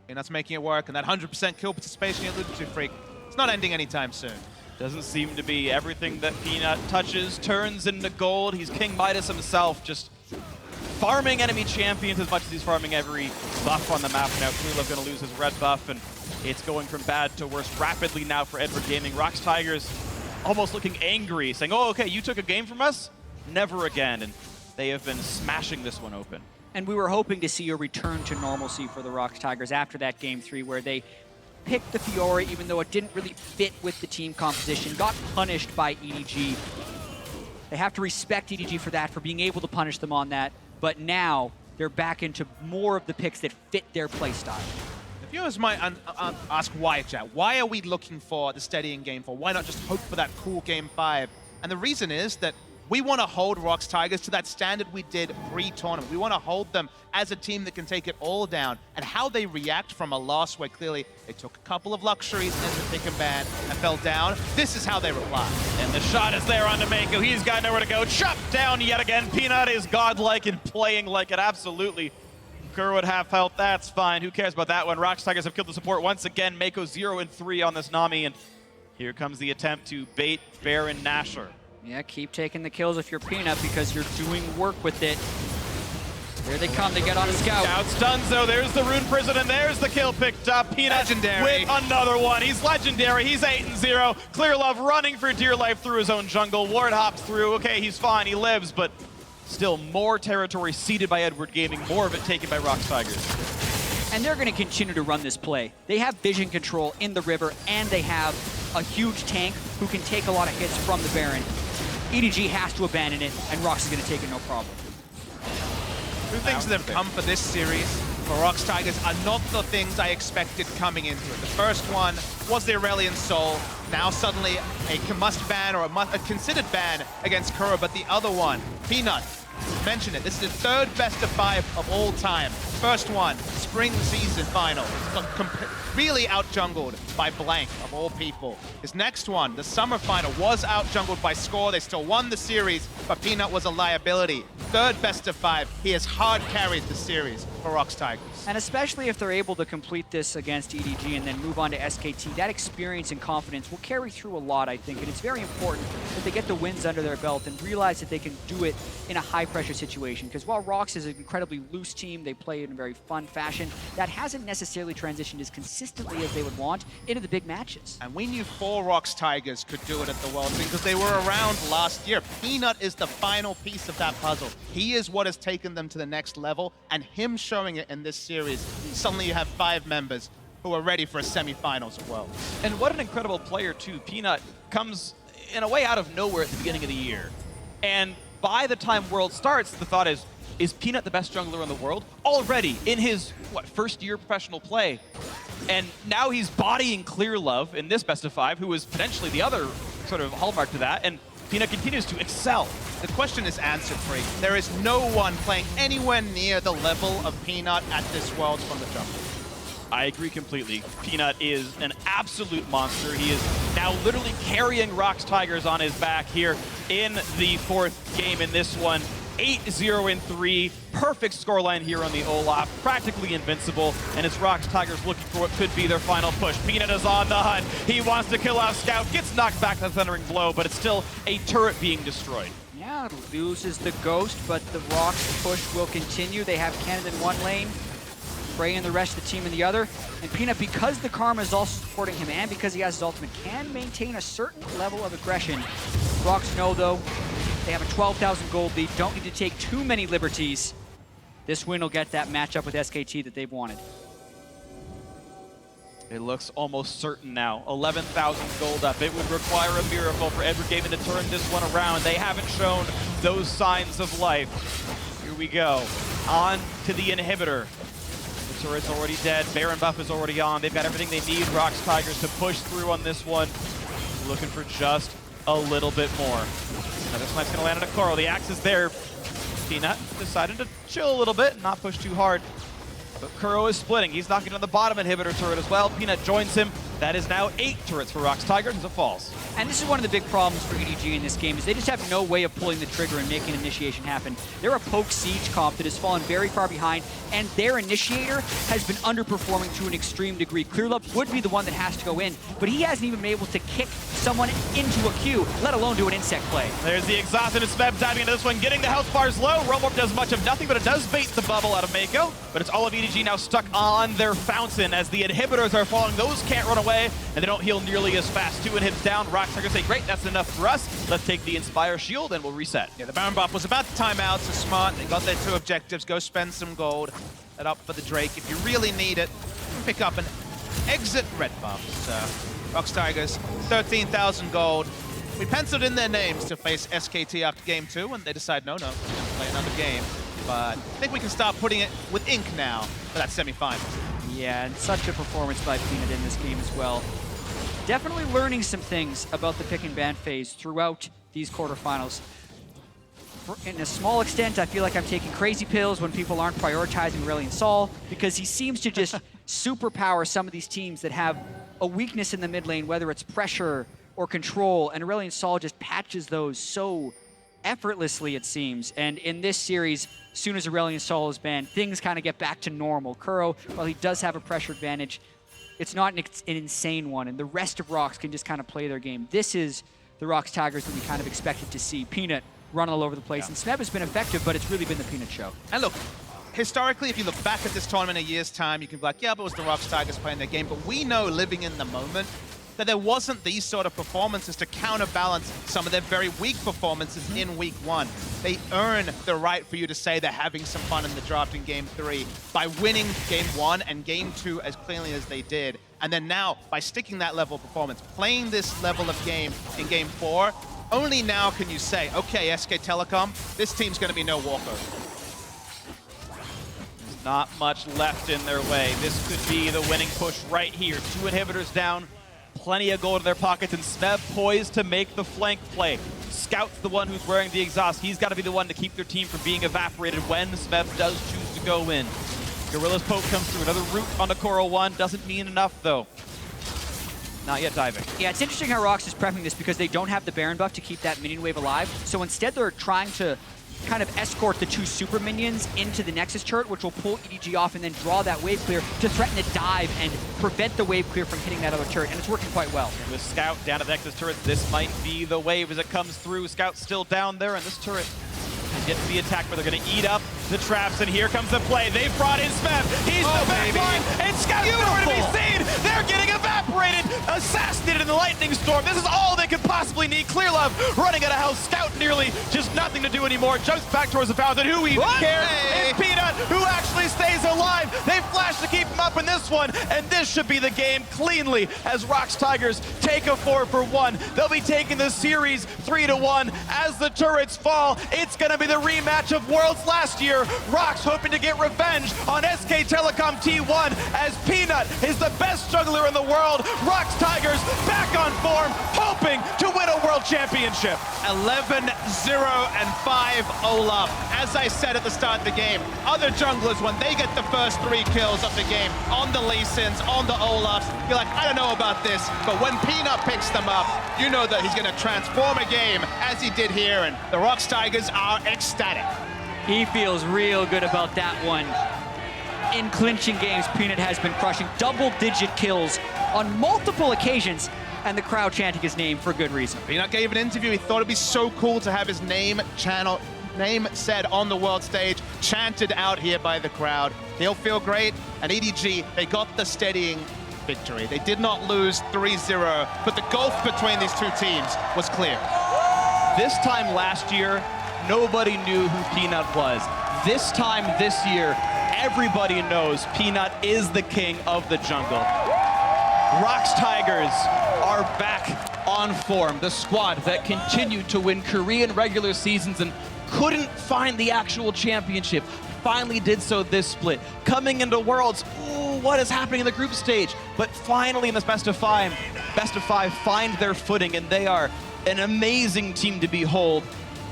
that's making it work, and that 100% kill participation you alluded to, Freak, it's not ending anytime soon. Doesn't seem to be. Everything that Peanut touches turns into gold. He's King Midas himself, just farming enemy champions as much as he's farming every buff on the map. Now Clear Love gonna lose his red buff, and it's going from bad to worse rapidly now for Edward Gaming. ROX Tigers almost looking angry, saying, oh, okay, you took a game from us? Never again. And they have been smashing this one open. And we were hoping to see a return to normalcy for the ROX Tigers after that Game 3, where they picked the Fiora even though it didn't really fit with the team composition, got punished by EDG. They have to respect EDG for that, for being able to punish them on that, but now they're back into more of the picks that fit their playstyle. The viewers might ask why, chat. Why are we looking for the steady in Game 4? Why not just hope for that cool Game 5? And the reason is that we want to hold ROX Tigers to that standard we did pre-tournament. We want to hold them as a team that can take it all down. And how they react from a loss where clearly they took a couple of luxuries in the pick and ban and fell down, this is how they reply. And the shot is there on Mako. He's got nowhere to go. Chopped down yet again. Peanut is godlike and playing like it. Absolutely. Kuro at half health. That's fine. Who cares about that one? ROX Tigers have killed the support once again. Mako 0-3 on this Nami. And here comes the attempt to bait Baron Nashor. Yeah, keep taking the kills if you're Peanut because you're doing work with it. Here they come, they get on a scout. Scout stuns though, there's the Rune Prison and there's the kill picked up. Peanut legendary with another one. He's legendary, he's 8-0. Clear Love running for dear life through his own jungle. Ward hops through, okay, he's fine, he lives, but still more territory ceded by Edward Gaming, more of it taken by ROX Tigers. And they're gonna continue to run this play. They have vision control in the river and they have a huge tank who can take a lot of hits from the Baron. EDG has to abandon it, and ROX is going to take it no problem. Two things that have come for this series for ROX Tigers are not the things I expected coming into it. The first one was the Aurelion Soul. Now suddenly a must ban or a considered ban against Kuro, but the other one, Peanut, mentioned it. This is the third best of 5 of all time. First one, spring season final. Really out-jungled by Blank, of all people. His next one, the summer final, was out-jungled by Score. They still won the series, but Peanut was a liability. Third best of 5. He has hard carried the series for ROX Tigers. And especially if they're able to complete this against EDG and then move on to SKT, that experience and confidence will carry through a lot, I think. And it's very important that they get the wins under their belt and realize that they can do it in a high-pressure situation. Because while ROX is an incredibly loose team, they play in a very fun fashion, that hasn't necessarily transitioned as consistently as they would want into the big matches. And we knew 4 ROX Tigers could do it at the World because they were around last year. Peanut is the final piece of that puzzle. He is what has taken them to the next level, and him showing it in this series, suddenly you have 5 members who are ready for a semifinals of Worlds. And what an incredible player, too. Peanut comes, in a way, out of nowhere at the beginning of the year. And by the time World starts, the thought is Peanut the best jungler in the world? Already in his, first year professional play. And now he's bodying Clear Love in this best of 5, who is potentially the other sort of hallmark to that. And Peanut continues to excel. The question is answered, Free. There is no one playing anywhere near the level of Peanut at this Worlds from the jungle. I agree completely. Peanut is an absolute monster. He is now literally carrying ROX Tigers on his back here in the 4th game in this one. 8-0-3, perfect scoreline here on the Olaf, practically invincible, and it's ROX Tigers looking for what could be their final push. Peanut is on the hunt. He wants to kill off Scout, gets knocked back with a thundering blow, but it's still a turret being destroyed. Yeah, loses the Ghost, but the ROX push will continue. They have Cannon in one lane, Frey and the rest of the team in the other. And Peanut, because the Karma is also supporting him and because he has his ultimate, can maintain a certain level of aggression. ROX know, though, they have a 12,000 gold lead, don't need to take too many liberties. This win will get that matchup with SKT that they've wanted. It looks almost certain now. 11,000 gold up. It would require a miracle for Edward Gaming to turn this one around. They haven't shown those signs of life. Here we go. On to the inhibitor. The turret's already dead. Baron buff is already on. They've got everything they need, ROX Tigers, to push through on this one. Looking for just a little bit more. Now this knife's gonna land on a Coral. The axe is there. Peanut decided to chill a little bit and not push too hard. But Kuro is splitting. He's knocking on the bottom inhibitor turret as well. Peanut joins him. That is now 8 turrets for ROX Tigers as it falls. And this is one of the big problems for EDG in this game, is they just have no way of pulling the trigger and making initiation happen. They're a poke siege comp that has fallen very far behind, and their initiator has been underperforming to an extreme degree. Clearlove would be the one that has to go in, but he hasn't even been able to kick someone into a queue, let alone do an insect play. There's the exhaust and Smeb diving into this one, getting the health bars low. Rollwarp does much of nothing, but it does bait the bubble out of Mako. But it's all of EDG now stuck on their fountain as the inhibitors are falling. Those can't run away, and they don't heal nearly as fast. 2 inhibs down. ROX are gonna say, great, that's enough for us. Let's take the Inspire Shield, and we'll reset. Yeah, the Baron buff was about to time out, so smart. They got their 2 objectives. Go spend some gold. Head up for the Drake. If you really need it, pick up an exit red buff. So, ROX Tigers, 13,000 gold. We penciled in their names to face SKT after game 2, and they decide, no, we're going to play another game. But I think we can start putting it with ink now for that semifinal. Yeah, and such a performance by Peanut in this game as well. Definitely learning some things about the pick and ban phase throughout these quarterfinals. In a small extent, I feel like I'm taking crazy pills when people aren't prioritizing Aurelion Sol, because he seems to just superpower some of these teams that have a weakness in the mid lane, whether it's pressure or control, and Aurelion Sol just patches those so effortlessly, it seems. And in this series, as soon as Aurelion Sol is banned, things kind of get back to normal. Kuro, while he does have a pressure advantage, it's not an insane one, and the rest of ROX can just kind of play their game. This is the ROX Tigers that we kind of expected to see. Peanut run all over the place, and Smeb has been effective, but it's really been the Peanut show. And look, historically, if you look back at this tournament a year's time, you can be like, yeah, but it was the ROX Tigers playing their game. But we know, living in the moment, that there wasn't these sort of performances to counterbalance some of their very weak performances in week 1. They earn the right for you to say they're having some fun in the draft in game 3 by winning game 1 and game 2 as cleanly as they did. And then now, by sticking that level of performance, playing this level of game in game 4, only now can you say, okay, SK Telecom, this team's going to be no walkover. There's not much left in their way. This could be the winning push right here. 2 inhibitors down, plenty of gold in their pockets, and Smeb poised to make the flank play. Scout's the one who's wearing the exhaust. He's got to be the one to keep their team from being evaporated when Smeb does choose to go in. Gorilla's poke comes through. Another root on the Coral 1. Doesn't mean enough, though. Not yet diving. Yeah, it's interesting how ROX is prepping this because they don't have the Baron buff to keep that minion wave alive. So instead they're trying to kind of escort the 2 super minions into the Nexus turret, which will pull EDG off and then draw that wave clear to threaten a dive and prevent the wave clear from hitting that other turret, and it's working quite well. And with Scout down at the Nexus turret, this might be the wave as it comes through. Scout's still down there, and this turret has yet to be attacked, but they're going to eat up the traps, and here comes the play. They've brought in Smeb. He's the back line, and Scout's nowhere to be seen. They're getting evaporated, assassinated in the lightning storm. This is all they could possibly need. Clear Love running out of health. Scout nearly just nothing to do anymore. Jumps back towards the fountain. Who even cares? It's Peanut who actually stays alive. They flash to keep him up in this one, and this should be the game cleanly as ROX Tigers take a 4-for-1. They'll be taking the series 3-1 as the turrets fall. It's going to be the rematch of Worlds last year. ROX hoping to get revenge on SK Telecom T1 as Peanut is the best juggler in the world. ROX Tigers back on form, hoping to win a world championship. 11-0 and 5 Olaf. As I said at the start of the game, other junglers, when they get the first 3 kills of the game on the Lee Sins, on the Olafs, you're like, I don't know about this, but when Peanut picks them up, you know that he's going to transform a game as he did here, and the ROX Tigers are ecstatic. He feels real good about that one. In clinching games, Peanut has been crushing double-digit kills on multiple occasions, and the crowd chanting his name for good reason. Peanut gave an interview. He thought it'd be so cool to have his name said on the world stage, chanted out here by the crowd. He'll feel great. And EDG, they got the steadying victory. They did not lose 3-0, but the gulf between these 2 teams was clear. This time last year, nobody knew who Peanut was. This time this year, everybody knows Peanut is the king of the jungle. ROX Tigers are back on form. The squad that continued to win Korean regular seasons and couldn't find the actual championship finally did so this split. Coming into Worlds, ooh, what is happening in the group stage? But finally in this best of five find their footing, and they are an amazing team to behold.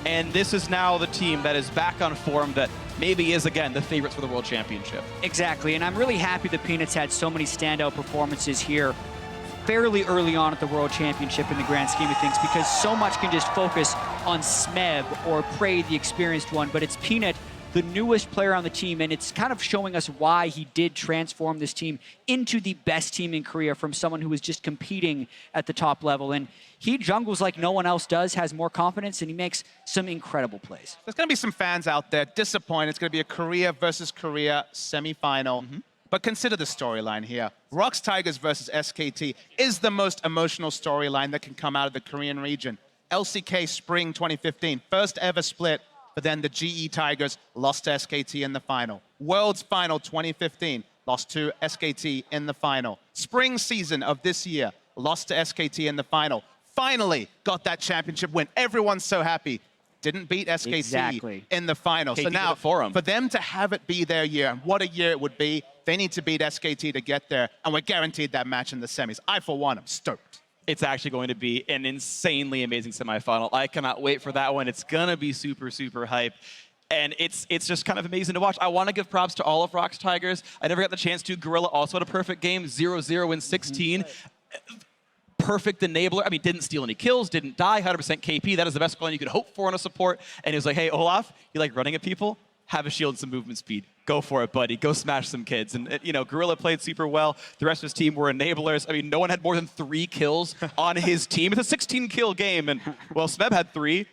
And this is now the team that is back on form that maybe is, again, the favorites for the World Championship. Exactly, and I'm really happy that Peanuts had so many standout performances here fairly early on at the World Championship in the grand scheme of things, because so much can just focus on Smeb or Prey, the experienced one, but it's Peanut the newest player on the team, and it's kind of showing us why he did transform this team into the best team in Korea from someone who was just competing at the top level. And he jungles like no one else does, has more confidence, and he makes some incredible plays. There's going to be some fans out there disappointed. It's going to be a Korea versus Korea semi-final. But consider the storyline here. ROX Tigers versus SKT is the most emotional storyline that can come out of the Korean region. LCK Spring 2015, first ever split, but then the GE Tigers lost to SKT in the final. Worlds Final 2015, lost to SKT in the final. Spring season of this year, lost to SKT in the final. Finally got that championship win. Everyone's so happy. Didn't beat SKT in the final. KT so now, for them to have it be their year, and what a year it would be, they need to beat SKT to get there, and we're guaranteed that match in the semis. I, for one, am stoked. It's actually going to be an insanely amazing semifinal. I cannot wait for that one. It's going to be super, super hype. And it's just kind of amazing to watch. I want to give props to all of ROX Tigers. I never got the chance to. Gorilla also had a perfect game, 0-0 in 16. Perfect enabler. I mean, didn't steal any kills, didn't die, 100% KP. That is the best scoreline you could hope for in a support. And he was like, hey, Olaf, you like running at people? Have a shield and some movement speed. Go for it, buddy. Go smash some kids. And, you know, Gorilla played super well. The rest of his team were enablers. I mean, no one had more than 3 kills on his team. It's a 16-kill game. And, well, Smeb had 3.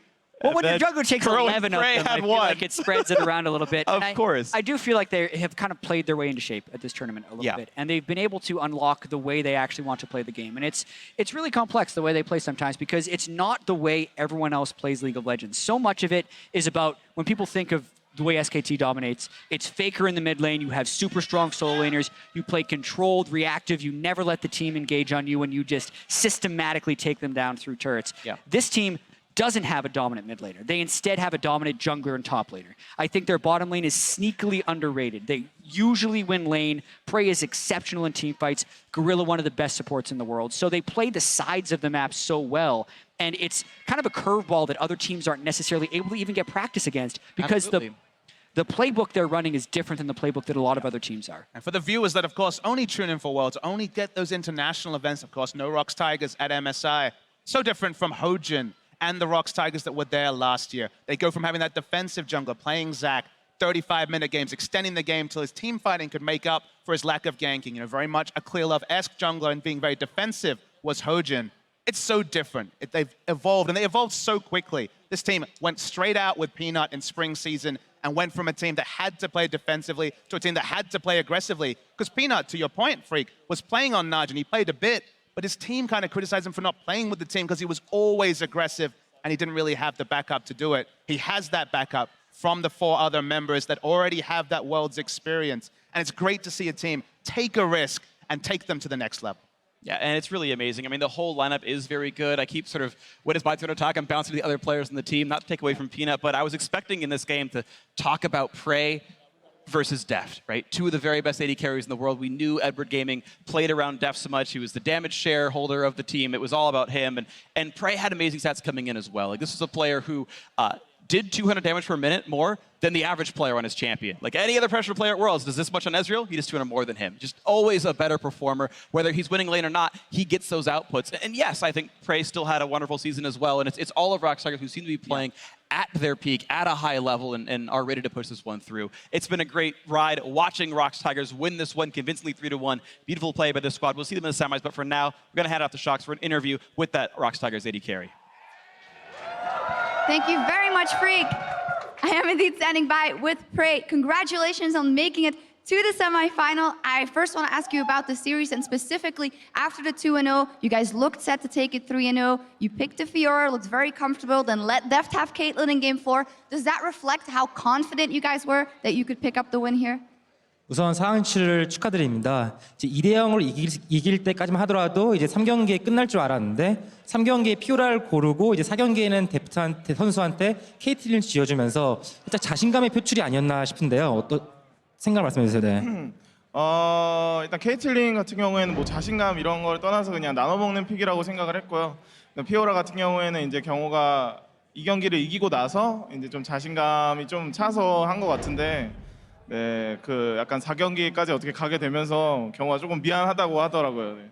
Well, when your jungler takes 11 of them, I feel like it spreads it around a little bit. Of course. I do feel like they have kind of played their way into shape at this tournament a little bit. And they've been able to unlock the way they actually want to play the game. And it's really complex the way they play sometimes because it's not the way everyone else plays League of Legends. So much of it is about when people think of the way SKT dominates, it's Faker in the mid lane, you have super strong solo laners, you play controlled, reactive, you never let the team engage on you, and you just systematically take them down through turrets. This team doesn't have a dominant mid laner. They instead have a dominant jungler and top laner. I think their bottom lane is sneakily underrated. They usually win lane. Prey is exceptional in team fights. Gorilla, one of the best supports in the world. So they play the sides of the map so well. And it's kind of a curveball that other teams aren't necessarily able to even get practice against because the playbook they're running is different than the playbook that a lot of other teams are. And for the viewers that, of course, only tune in for Worlds, only get those international events, of course, no ROX Tigers at MSI. So different from Hojin and the ROX Tigers that were there last year. They go from having that defensive jungler, playing Zac, 35-minute games, extending the game till his team fighting could make up for his lack of ganking. You know, very much a Clear Love-esque jungler and being very defensive was Hojin. It's so different. They've evolved, and they evolved so quickly. This team went straight out with Peanut in spring season and went from a team that had to play defensively to a team that had to play aggressively. Because Peanut, to your point, Freak, was playing on Naj, and he played a bit, but his team kind of criticized him for not playing with the team because he was always aggressive and he didn't really have the backup to do it. He has that backup from the 4 other members that already have that World's experience. And it's great to see a team take a risk and take them to the next level. Yeah, and it's really amazing. I mean, the whole lineup is very good. I keep sort of, when it's my turn to talk, I'm bouncing to the other players in the team, not to take away from Peanut, but I was expecting in this game to talk about Prey versus Deft, right? 2 of the very best AD carries in the world. We knew Edward Gaming played around Deft so much. He was the damage shareholder of the team. It was all about him. And Prey had amazing stats coming in as well. Like, this was a player who did 200 damage per minute more than the average player on his champion. Like any other pressure player at Worlds does this much on Ezreal, he does 200 more than him. Just always a better performer. Whether he's winning lane or not, he gets those outputs. And yes, I think Prey still had a wonderful season as well. And it's all of ROX Tigers who seem to be playing at their peak, at a high level, and are ready to push this one through. It's been a great ride watching ROX Tigers win this one convincingly 3-1. Beautiful play by this squad. We'll see them in the semis, but for now, we're going to head off to Shox for an interview with that ROX Tigers AD carry. Thank you very much, Freak. I am indeed standing by with Prey. Congratulations on making it to the semifinal. I first want to ask you about the series, and specifically after the 2-0, you guys looked set to take it 3-0. You picked a Fiora, looked very comfortable, then let Deft have Caitlyn in game 4. Does that reflect how confident you guys were that you could pick up the win here? 우선 4강치를 축하드립니다. 이제 2대0으로 이길 때까지만 하더라도 이제 3경기에 끝날 줄 알았는데 3경기에 피오라를 고르고 이제 4경기에는 데프트한테 선수한테 케이틀린을 지어주면서 살짝 자신감의 표출이 아니었나 싶은데요. 어떤 생각 말씀해 주세요. 네. 일단 케이틀린 같은 경우에는 뭐 자신감 이런 걸 떠나서 그냥 나눠 먹는 픽이라고 생각을 했고요. 피오라 같은 경우에는 이제 경호가 이 경기를 이기고 나서 이제 좀 자신감이 좀 차서 한 것 같은데. 네, 그 약간 4경기까지 어떻게 가게 되면서 경호가 조금 미안하다고 하더라고요. 네.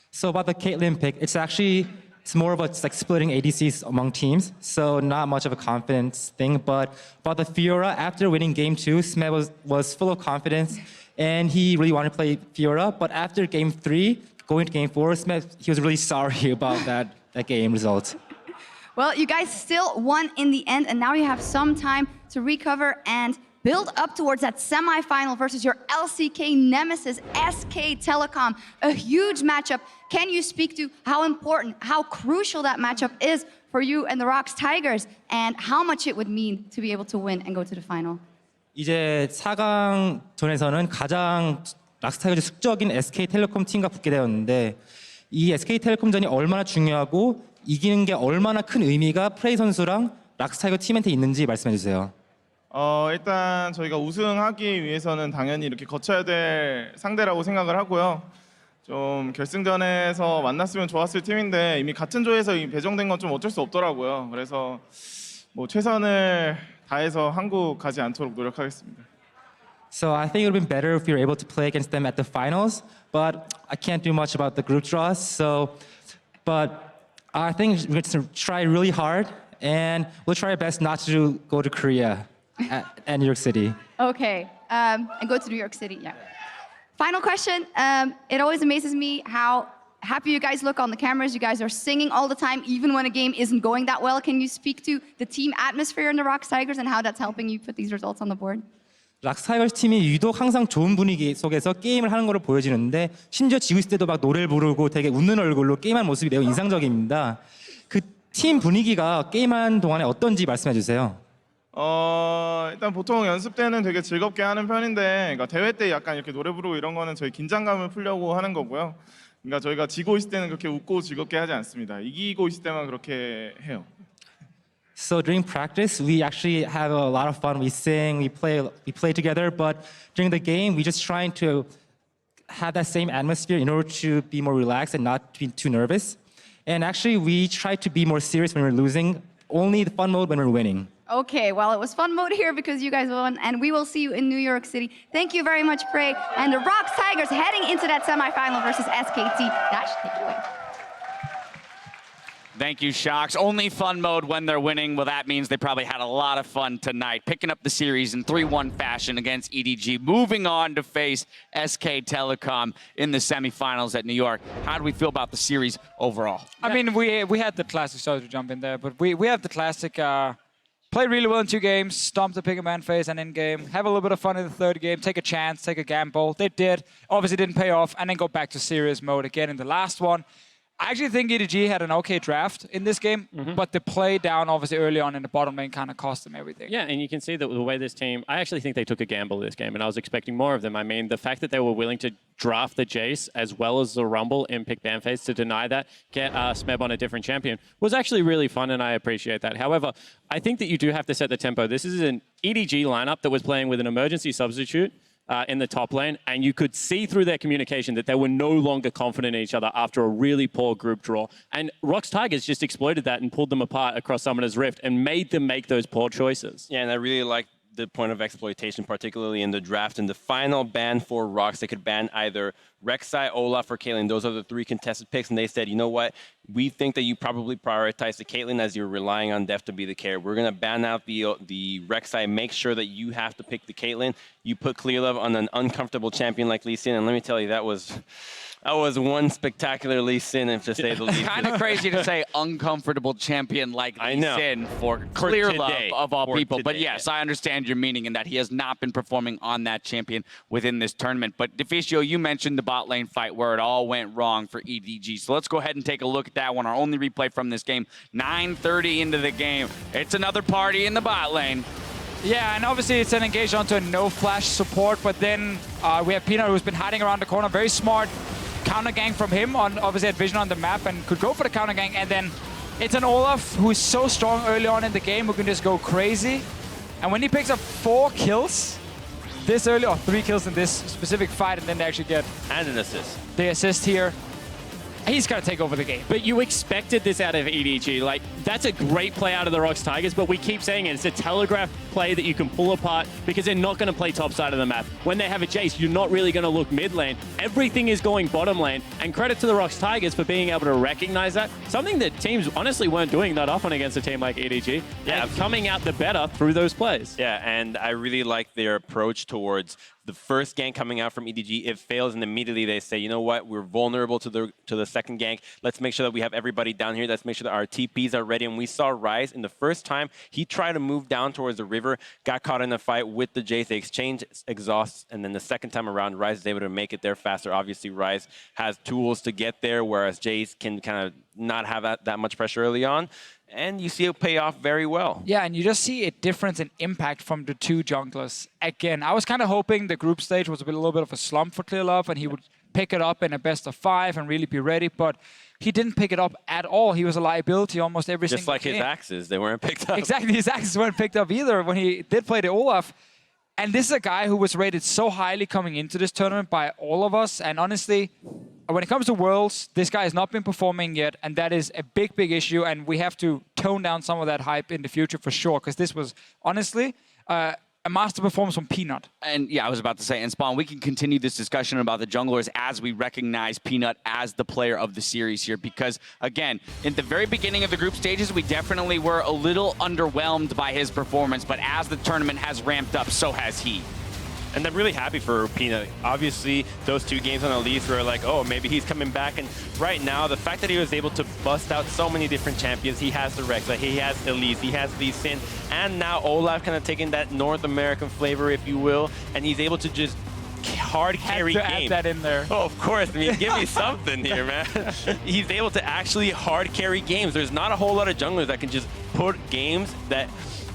So about the Caitlyn pick, it's actually it's more of a just like splitting ADCs among teams, so not much of a confidence thing. But about the Fiora, after winning game 2, Smeb was full of confidence, and he really wanted to play Fiora. But after game 3, going to game 4, Smeb, he was really sorry about that game result. Well, you guys still won in the end, and now you have some time to recover and build up towards that semifinal versus your LCK nemesis, SK Telecom. A huge matchup. Can you speak to how important, how crucial that matchup is for you and the ROX Tigers, and how much it would mean to be able to win and go to the final? 이제 4강전에서는 가장 락스타이거즈 숙적인 SK텔레콤 팀과 붙게 되었는데 이 SK텔레콤전이 얼마나 중요하고 이기는 게 얼마나 큰 의미가 프레이 선수랑 락스타이거 팀한테 있는지 말씀해 주세요. 일단 저희가 우승하기 위해서는 당연히 이렇게 거쳐야 될 상대라고 생각을 하고요. 좀 결승전에서 만났으면 좋았을 팀인데 이미 같은 조에서 배정된 건 좀 어쩔 수 없더라고요. 그래서 뭐 최선을 다해서 한국 가지 않도록 노력하겠습니다. So I think it would have been better if we were able to play against them at the finals, but I can't do much about the group draws. But I think we're going to try really hard, and we'll try our best not to go to Korea and New York City. Okay, and go to New York City, yeah. Final question. It always amazes me how happy you guys look on the cameras. You guys are singing all the time, even when a game isn't going that well. Can you speak to the team atmosphere in the ROX Tigers and how that's helping you put these results on the board? 락스타이거즈 팀이 유독 항상 좋은 분위기 속에서 게임을 하는 걸로 보여지는데 심지어 지고 있을 때도 막 노래를 부르고 되게 웃는 얼굴로 게임하는 모습이 매우 인상적입니다. 그 팀 분위기가 게임하는 동안에 어떤지 말씀해 주세요. 일단 보통 연습 때는 되게 즐겁게 하는 편인데 그러니까 대회 때 약간 이렇게 노래 부르고 이런 거는 저희 긴장감을 풀려고 하는 거고요. 그러니까 저희가 지고 있을 때는 그렇게 웃고 즐겁게 하지 않습니다. 이기고 있을 때만 그렇게 해요. So during practice, we actually have a lot of fun. We sing, we play together. But during the game, we just trying to have that same atmosphere in order to be more relaxed and not be too nervous. And actually, we try to be more serious when we're losing. Only the fun mode when we're winning. Okay, well, it was fun mode here because you guys won, and we will see you in New York City. Thank you very much, Prey. And the ROX Tigers heading into that semifinal versus SKT. Dash, take it away. Thank you, Shox. Only fun mode when they're winning. Well, that means they probably had a lot of fun tonight, picking up the series in 3-1 fashion against EDG, moving on to face SK Telecom in the semifinals at New York. How do we feel about the series overall? I mean, we had the classic, sorry to jump in there, but we have the classic, play really well in 2 games, stomp the Pick a Man phase and in-game, have a little bit of fun in the 3rd game, take a chance, take a gamble. They did, obviously didn't pay off, and then go back to serious mode again in the last one. I actually think EDG had an okay draft in this game, but the play down obviously early on in the bottom lane kind of cost them everything. Yeah, and you can see that the way this team, I actually think they took a gamble this game, and I was expecting more of them. I mean, the fact that they were willing to draft the Jace as well as the Rumble in pick ban phase to deny that, get Smeb on a different champion, was actually really fun, and I appreciate that. However, I think that you do have to set the tempo. This is an EDG lineup that was playing with an emergency substitute in the top lane, and you could see through their communication that they were no longer confident in each other after a really poor group draw. And ROX Tigers just exploited that and pulled them apart across Summoner's Rift and made them make those poor choices. Yeah, and I really like the point of exploitation, particularly in the draft. In the final ban for ROX, they could ban either Rek'Sai, Olaf, or Caitlyn. Those are the 3 contested picks, and they said, you know what? We think that you probably prioritize the Caitlyn as you're relying on Def to be the carry. We're going to ban out the Rek'Sai, make sure that you have to pick the Caitlyn. You put Clearlove on an uncomfortable champion like Lee Sin, and let me tell you, that was one spectacular Lee Sin, if to say the least. Kind of crazy to say uncomfortable champion like Lee Sin for Clearlove of all people. But yes, I understand your meaning in that he has not been performing on that champion within this tournament. But Deficio, you mentioned the bot lane fight where it all went wrong for EDG. So let's go ahead and take a look at that one. Our only replay from this game, 9:30 into the game. It's another party in the bot lane. Yeah, and obviously it's an engage onto a no-flash support, but then we have Peanut who's been hiding around the corner. Very smart counter gang from him, on obviously had vision on the map and could go for the counter gang, and then it's an Olaf who is so strong early on in the game who can just go crazy. And when he picks up 4 kills this early, or 3 kills in this specific fight, and then they actually get and an assist. the assist here. he's going to take over the game. But you expected this out of EDG. Like, that's a great play out of the ROX Tigers, but we keep saying it. It's a telegraph play that you can pull apart because they're not going to play top side of the map. When they have a Jace, you're not really going to look mid lane. Everything is going bottom lane. And credit to the ROX Tigers for being able to recognize that. Something that teams honestly weren't doing that often against a team like EDG. Yeah, and coming out the better through those plays. Yeah, and I really like their approach towards the first gank coming out from EDG. It fails, and immediately they say, you know what, we're vulnerable to the second gank. Let's make sure that we have everybody down here. Let's make sure that our TPs are ready. And we saw Ryze in the first time. He tried to move down towards the river, got caught in a fight with the Jace. They exchanged exhausts, and then the second time around, Ryze is able to make it there faster. Obviously, Ryze has tools to get there, whereas Jace can kind of not have that much pressure early on. And you see it pay off very well. Yeah, and you just see a difference in impact from the two junglers. Again, I was kind of hoping the group stage was a little bit of a slump for ClearLove, and he would pick it up in a best of 5 and really be ready, but he didn't pick it up at all. He was a liability almost every single game. Just like his axes, they weren't picked up. Exactly, his axes weren't picked up either when he did play the Olaf. And this is a guy who was rated so highly coming into this tournament by all of us. And honestly, when it comes to Worlds, this guy has not been performing yet. And that is a big, big issue. And we have to tone down some of that hype in the future for sure. Because this was, honestly, a master performance from Peanut. And yeah, I was about to say, and Spawn, we can continue this discussion about the junglers as we recognize Peanut as the player of the series here, because again, in the very beginning of the group stages, we definitely were a little underwhelmed by his performance, but as the tournament has ramped up, so has he. And I'm really happy for Peanut. Obviously, those 2 games on Elise were like, oh, maybe he's coming back. And right now, the fact that he was able to bust out so many different champions, he has the Rexa, he has Elise, he has Lee Sin, and now Olaf kind of taking that North American flavor, if you will, and he's able to just hard carry games. Add that in there. Oh, of course. I mean, give me something here, man. He's able to actually hard carry games. There's not a whole lot of junglers that can just put games that,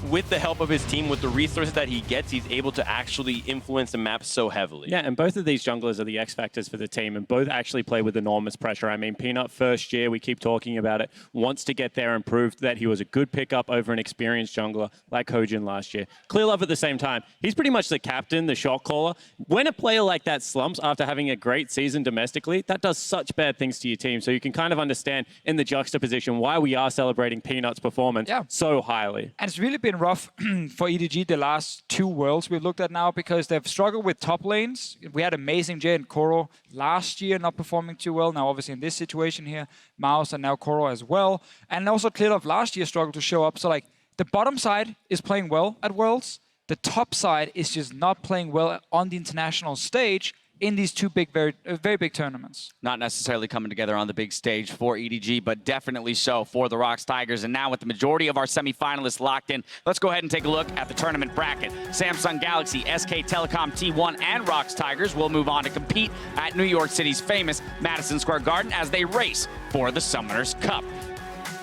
with the help of his team, with the resources that he gets, he's able to actually influence the map so heavily. Yeah, and both of these junglers are the X factors for the team, and both actually play with enormous pressure. I mean, Peanut, first year, we keep talking about it, wants to get there and proved that he was a good pickup over an experienced jungler like Hojin last year. ClearLove at the same time. He's pretty much the captain, the shot caller. When a player like that slumps after having a great season domestically, that does such bad things to your team. So you can kind of understand in the juxtaposition why we are celebrating Peanut's performance so highly. And it's really been rough for EDG the last 2 Worlds we've looked at now, because they've struggled with top lanes. We had Amazing Jay and Koro last year not performing too well. Now obviously in this situation here, Mouse and now Koro as well. And also ClearLove last year struggled to show up. So like the bottom side is playing well at Worlds. The top side is just not playing well on the international stage in these 2 big, very big tournaments. Not necessarily coming together on the big stage for EDG, but definitely so for the ROX Tigers. And now with the majority of our semifinalists locked in, let's go ahead and take a look at the tournament bracket. Samsung Galaxy, SK Telecom T1, and ROX Tigers will move on to compete at New York City's famous Madison Square Garden as they race for the Summoners Cup.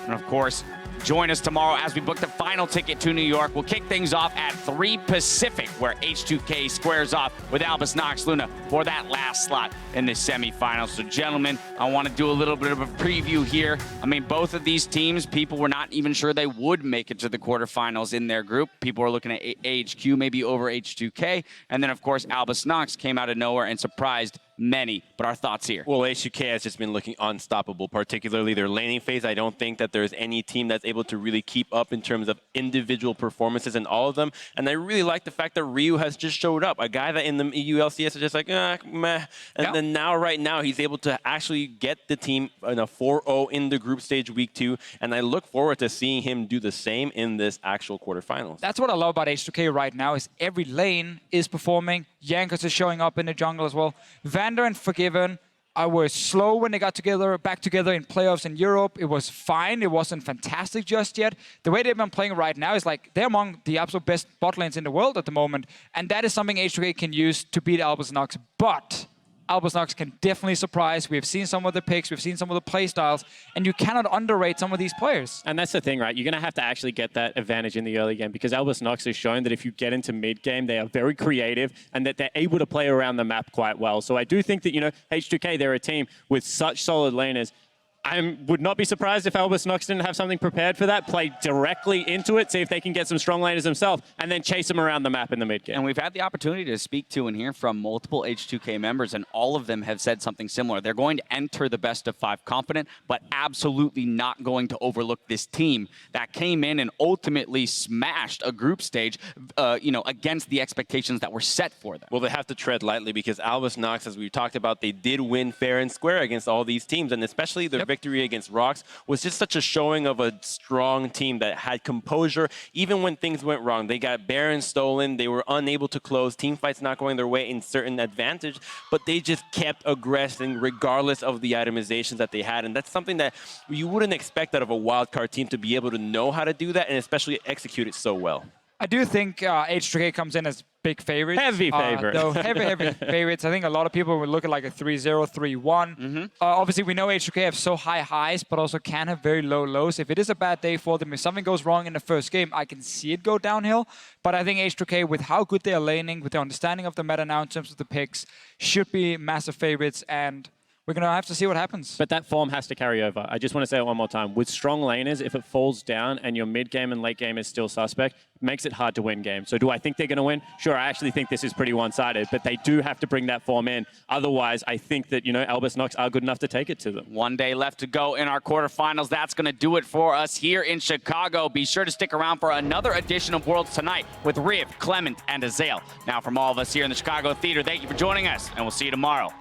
And of course, join us tomorrow as we book the final ticket to New York. We'll kick things off at 3 Pacific, where H2K squares off with Albus Nox Luna for that last slot in the semifinals. So, gentlemen, I want to do a little bit of a preview here. I mean, both of these teams, people were not even sure they would make it to the quarterfinals in their group. People were looking at AHQ maybe over H2K. And then, of course, Albus Nox came out of nowhere and surprised many. But our thoughts here. Well, H2K has just been looking unstoppable, particularly their laning phase. I don't think that there's any team that's able to really keep up in terms of individual performances in all of them. And I really like the fact that Ryu has just showed up. A guy that in the EU LCS is just like, meh. And then now, right now, he's able to actually get the team in a 4-0 in the group stage week 2. And I look forward to seeing him do the same in this actual quarterfinals. That's what I love about H2K right now, is every lane is performing. Yankers is showing up in the jungle as well. Vander and Forgiven were slow when they got back together in playoffs in Europe. It was fine. It wasn't fantastic just yet. The way they've been playing right now is like they're among the absolute best bot lanes in the world at the moment. And that is something H2K can use to beat Albus Nox. But Albus Nox can definitely surprise. We've seen some of the picks, we've seen some of the play styles, and you cannot underrate some of these players. And that's the thing, right? You're going to have to actually get that advantage in the early game, because Albus Nox has shown that if you get into mid-game, they are very creative and that they're able to play around the map quite well. So I do think that, you know, H2K, they're a team with such solid laners. I would not be surprised if Albus Nox didn't have something prepared for that, play directly into it, see if they can get some strong laners themselves, and then chase them around the map in the mid game. And we've had the opportunity to speak to and hear from multiple H2K members, and all of them have said something similar. They're going to enter the best of 5 confident, but absolutely not going to overlook this team that came in and ultimately smashed a group stage, against the expectations that were set for them. Well, they have to tread lightly because Albus Nox, as we talked about, they did win fair and square against all these teams, and especially the victory against ROX was just such a showing of a strong team that had composure even when things went wrong. They got Baron stolen, they were unable to close, team fights not going their way in certain advantage, but they just kept aggressing regardless of the itemizations that they had, and that's something that you wouldn't expect out of a wildcard team, to be able to know how to do that and especially execute it so well. I do think H2K comes in as big favorites. Heavy favorites. Though heavy favorites. I think a lot of people would look at like a 3-0, 3-1. Obviously, we know H2K have so high highs, but also can have very low lows. If it is a bad day for them, if something goes wrong in the first game, I can see it go downhill. But I think H2K, with how good they are laning, with their understanding of the meta now in terms of the picks, should be massive favorites, and we're going to have to see what happens. But that form has to carry over. I just want to say it one more time. With strong laners, if it falls down and your mid game and late game is still suspect, makes it hard to win games. So do I think they're going to win? Sure, I actually think this is pretty one-sided, but they do have to bring that form in. Otherwise, I think that, Albus Nox are good enough to take it to them. 1 day left to go in our quarterfinals. That's going to do it for us here in Chicago. Be sure to stick around for another edition of Worlds tonight with Riv, Clement, and Azael. Now, from all of us here in the Chicago Theater, thank you for joining us, and we'll see you tomorrow.